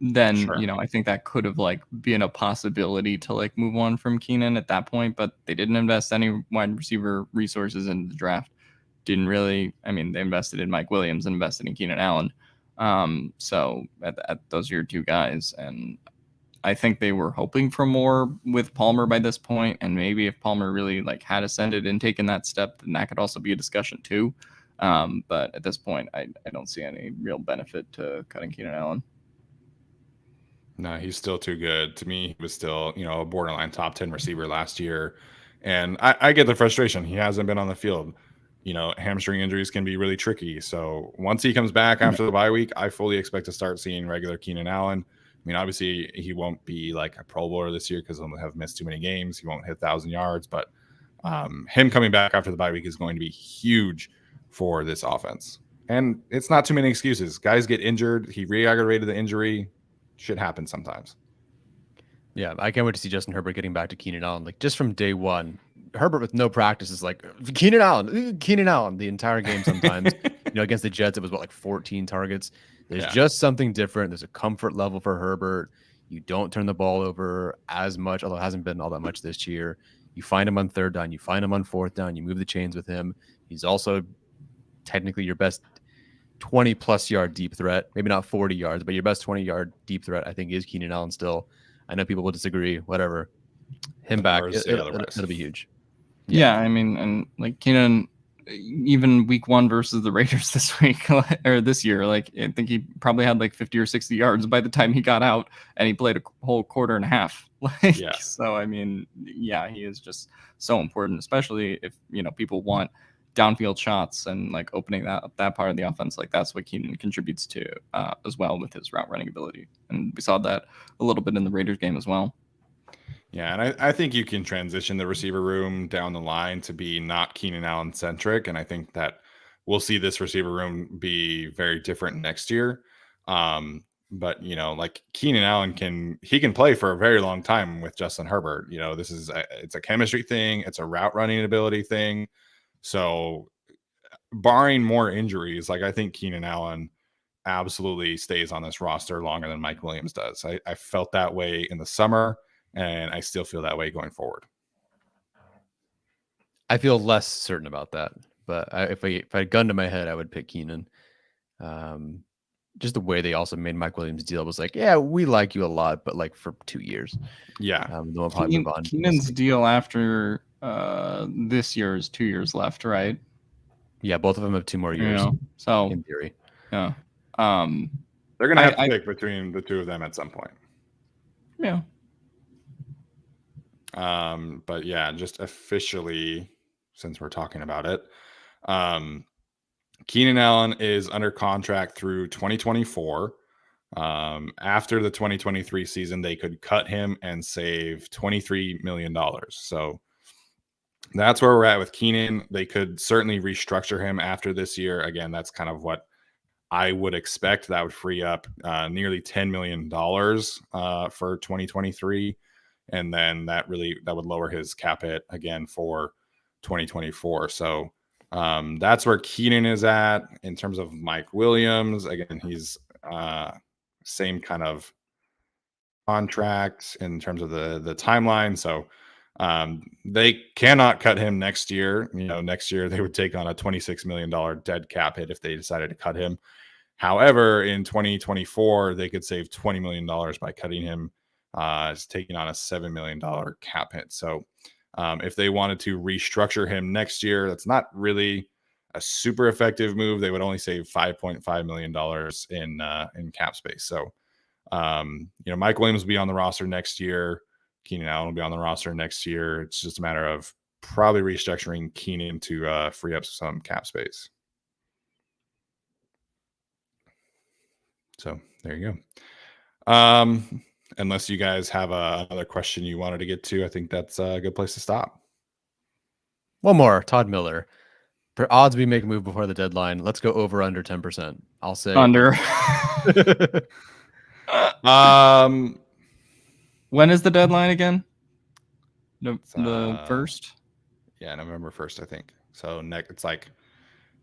then you know, I think that could have like been a possibility to like move on from Keenan at that point, but they didn't invest any wide receiver resources in the draft. Didn't really. I mean, they invested in Mike Williams and invested in Keenan Allen. So at those are your 2 guys, and I think they were hoping for more with Palmer by this point, and maybe if Palmer really like had ascended and taken that step, then that could also be a discussion too. But at this point, I don't see any real benefit to cutting Keenan Allen. No, he's still too good. To me, he was still, you know, a borderline top 10 receiver last year. And I get the frustration. He hasn't been on the field. You know, hamstring injuries can be really tricky. So once he comes back after the bye week, I fully expect to start seeing regular Keenan Allen. mean, obviously he won't be like a Pro Bowler this year because he'll have missed too many games. He won't hit 1,000 yards, but him coming back after the bye week is going to be huge for this offense. And it's not too many excuses. Guys get injured. He re-aggravated the injury. Shit happens sometimes. Yeah, I can't wait to see Justin Herbert getting back to Keenan Allen. Like just from day one, Herbert with no practice is like Keenan Allen the entire game sometimes. Against the Jets, it was like 14 targets. There's just something different. There's a comfort level for Herbert. You don't turn the ball over as much, although it hasn't been all that much this year. You find him on third down. You find him on fourth down. You move the chains with him. He's also technically your best 20-plus yard deep threat. Maybe not 40 yards, but your best 20-yard deep threat, I think, is Keenan Allen still. I know people will disagree. Whatever. Him back, it'll be huge. Yeah, I mean, and like Keenan, even week 1 versus the Raiders this week or this year, like I think he probably had like 50 or 60 yards by the time he got out, and he played a whole quarter and a half. So I mean, yeah, he is just so important, especially if people want downfield shots and like opening that part of the offense. Like that's what Keenan contributes to as well with his route running ability, and we saw that a little bit in the Raiders game as well. Yeah, and I think you can transition the receiver room down the line to be not Keenan Allen centric, and I think that we'll see this receiver room be very different next year. But like Keenan Allen can play for a very long time with Justin Herbert. It's a chemistry thing, it's a route running ability thing. So, barring more injuries, like I think Keenan Allen absolutely stays on this roster longer than Mike Williams does. I felt that way in the summer, and I still feel that way going forward. I feel less certain about that, but if I had a gun to my head, I would pick Keenan. Just the way they also made Mike Williams' deal was like, yeah, we like you a lot, but like for 2 years. Yeah. Keenan's deal after this year is 2 years left, right? Yeah, both of them have 2 more years. So in theory, yeah. They're gonna have to pick between the two of them at some point. Yeah. But yeah, just officially, since we're talking about it, Keenan Allen is under contract through 2024. After the 2023 season, they could cut him and save $23 million. So that's where we're at with Keenan. They could certainly restructure him after this year. Again, that's kind of what I would expect. That would free up nearly $10 million for 2023. And then that would lower his cap hit again for 2024. So that's where Keenan is at. In terms of Mike Williams, again, he's same kind of contract in terms of the timeline. So they cannot cut him next year. Next year they would take on a $26 million dead cap hit if they decided to cut him. However, in 2024, they could save $20 million by cutting him. Is taking on a $7 million cap hit. So if they wanted to restructure him next year, that's not really a super effective move. They would only save $5.5 million in cap space. So Mike Williams will be on the roster next year. Keenan Allen will be on the roster next year. It's just a matter of probably restructuring Keenan to free up some cap space. So there you go. Unless you guys have another question you wanted to get to, I think that's a good place to stop. One more, Todd Miller. For odds we make a move before the deadline, let's go over under 10%. I'll say under. When is the deadline again? The first? Yeah, November 1st, I think. So it's like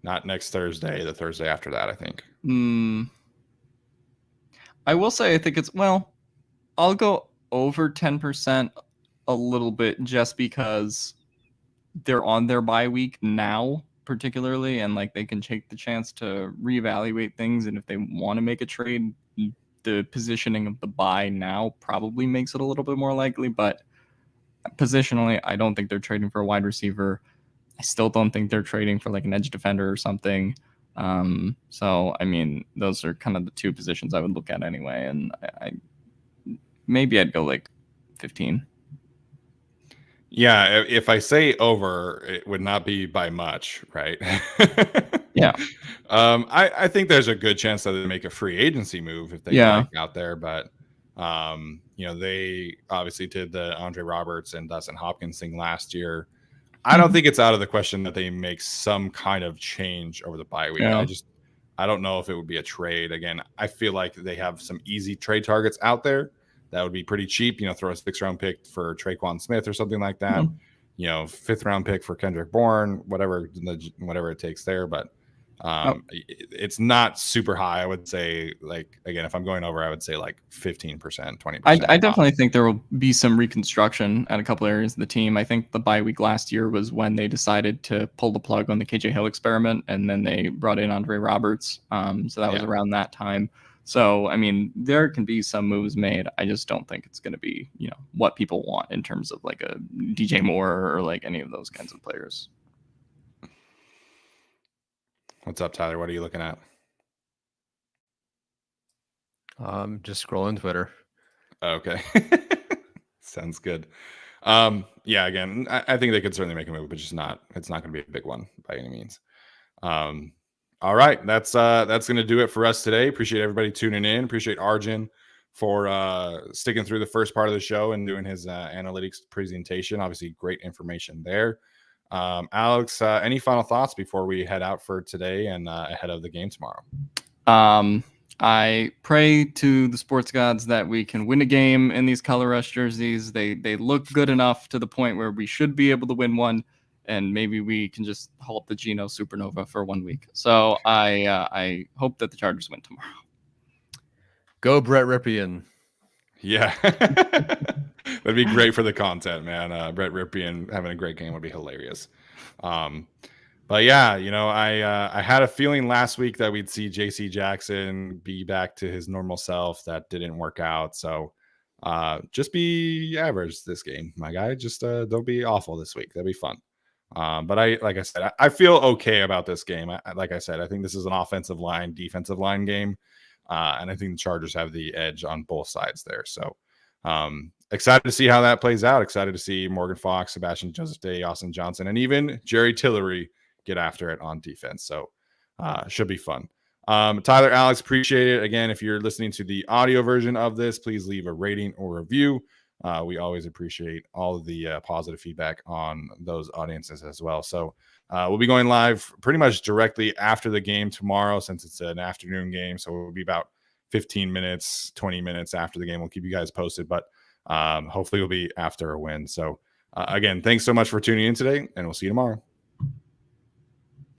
not next Thursday, the Thursday after that, I think. I will say I think I'll go over 10% a little bit just because they're on their bye week now, particularly, and like they can take the chance to reevaluate things. And if they want to make a trade, the positioning of the bye now probably makes it a little bit more likely. But positionally, I don't think they're trading for a wide receiver. I still don't think they're trading for like an edge defender or something. So, I mean, those are kind of the two positions I would look at anyway. And maybe I'd go like 15. Yeah, if I say over, it would not be by much, right? Yeah. I think there's a good chance that they make a free agency move if they get out there, but They obviously did the Andre Roberts and Dustin Hopkins thing last year. I don't think it's out of the question that they make some kind of change over the bye week. Yeah. I don't know if it would be a trade. Again, I feel like they have some easy trade targets out there that would be pretty cheap. Throw a 6th-round pick for Traquan Smith or something like that. 5th-round pick for Kendrick Bourne, whatever it takes there. But it's not super high. I would say, again, if I'm going over, I would say 15%, 20%. I definitely think there will be some reconstruction at a couple areas of the team. I think the bye week last year was when they decided to pull the plug on the KJ Hill experiment, and then they brought in Andre Roberts. So that was around that time. So, there can be some moves made. I just don't think it's going to be, what people want in terms of a DJ Moore or any of those kinds of players. What's up, Tyler? What are you looking at? Just scrolling Twitter. Okay. Sounds good. Again, I think they could certainly make a move, but it's not going to be a big one by any means. All right. That's going to do it for us today. Appreciate everybody tuning in. Appreciate Arjun for sticking through the first part of the show and doing his analytics presentation. Obviously, great information there. Alex, any final thoughts before we head out for today and ahead of the game tomorrow? I pray to the sports gods that we can win a game in these color rush jerseys. They look good enough to the point where we should be able to win one, and maybe we can just halt the Geno supernova for 1 week. So I hope that the Chargers win tomorrow. Go Brett Ripien. Yeah. That'd be great for the content, man. Brett Ripien having a great game would be hilarious. But yeah, I had a feeling last week that we'd see JC Jackson be back to his normal self. That didn't work out. So just be average this game, my guy. Just don't be awful this week. That'd be fun. But I feel okay about this game. Like I said, I think this is an offensive line, defensive line game. And I think the Chargers have the edge on both sides there. So excited to see how that plays out. Excited to see Morgan Fox, Sebastian Joseph Day, Austin Johnson, and even Jerry Tillery get after it on defense. So should be fun. Tyler, Alex, appreciate it. Again, if you're listening to the audio version of this, please leave a rating or review. We always appreciate all of the positive feedback on those audiences as well. So we'll be going live pretty much directly after the game tomorrow, since it's an afternoon game. So we'll be about 15 minutes, 20 minutes after the game. We'll keep you guys posted, but hopefully it'll be after a win. So again, thanks so much for tuning in today, and we'll see you tomorrow.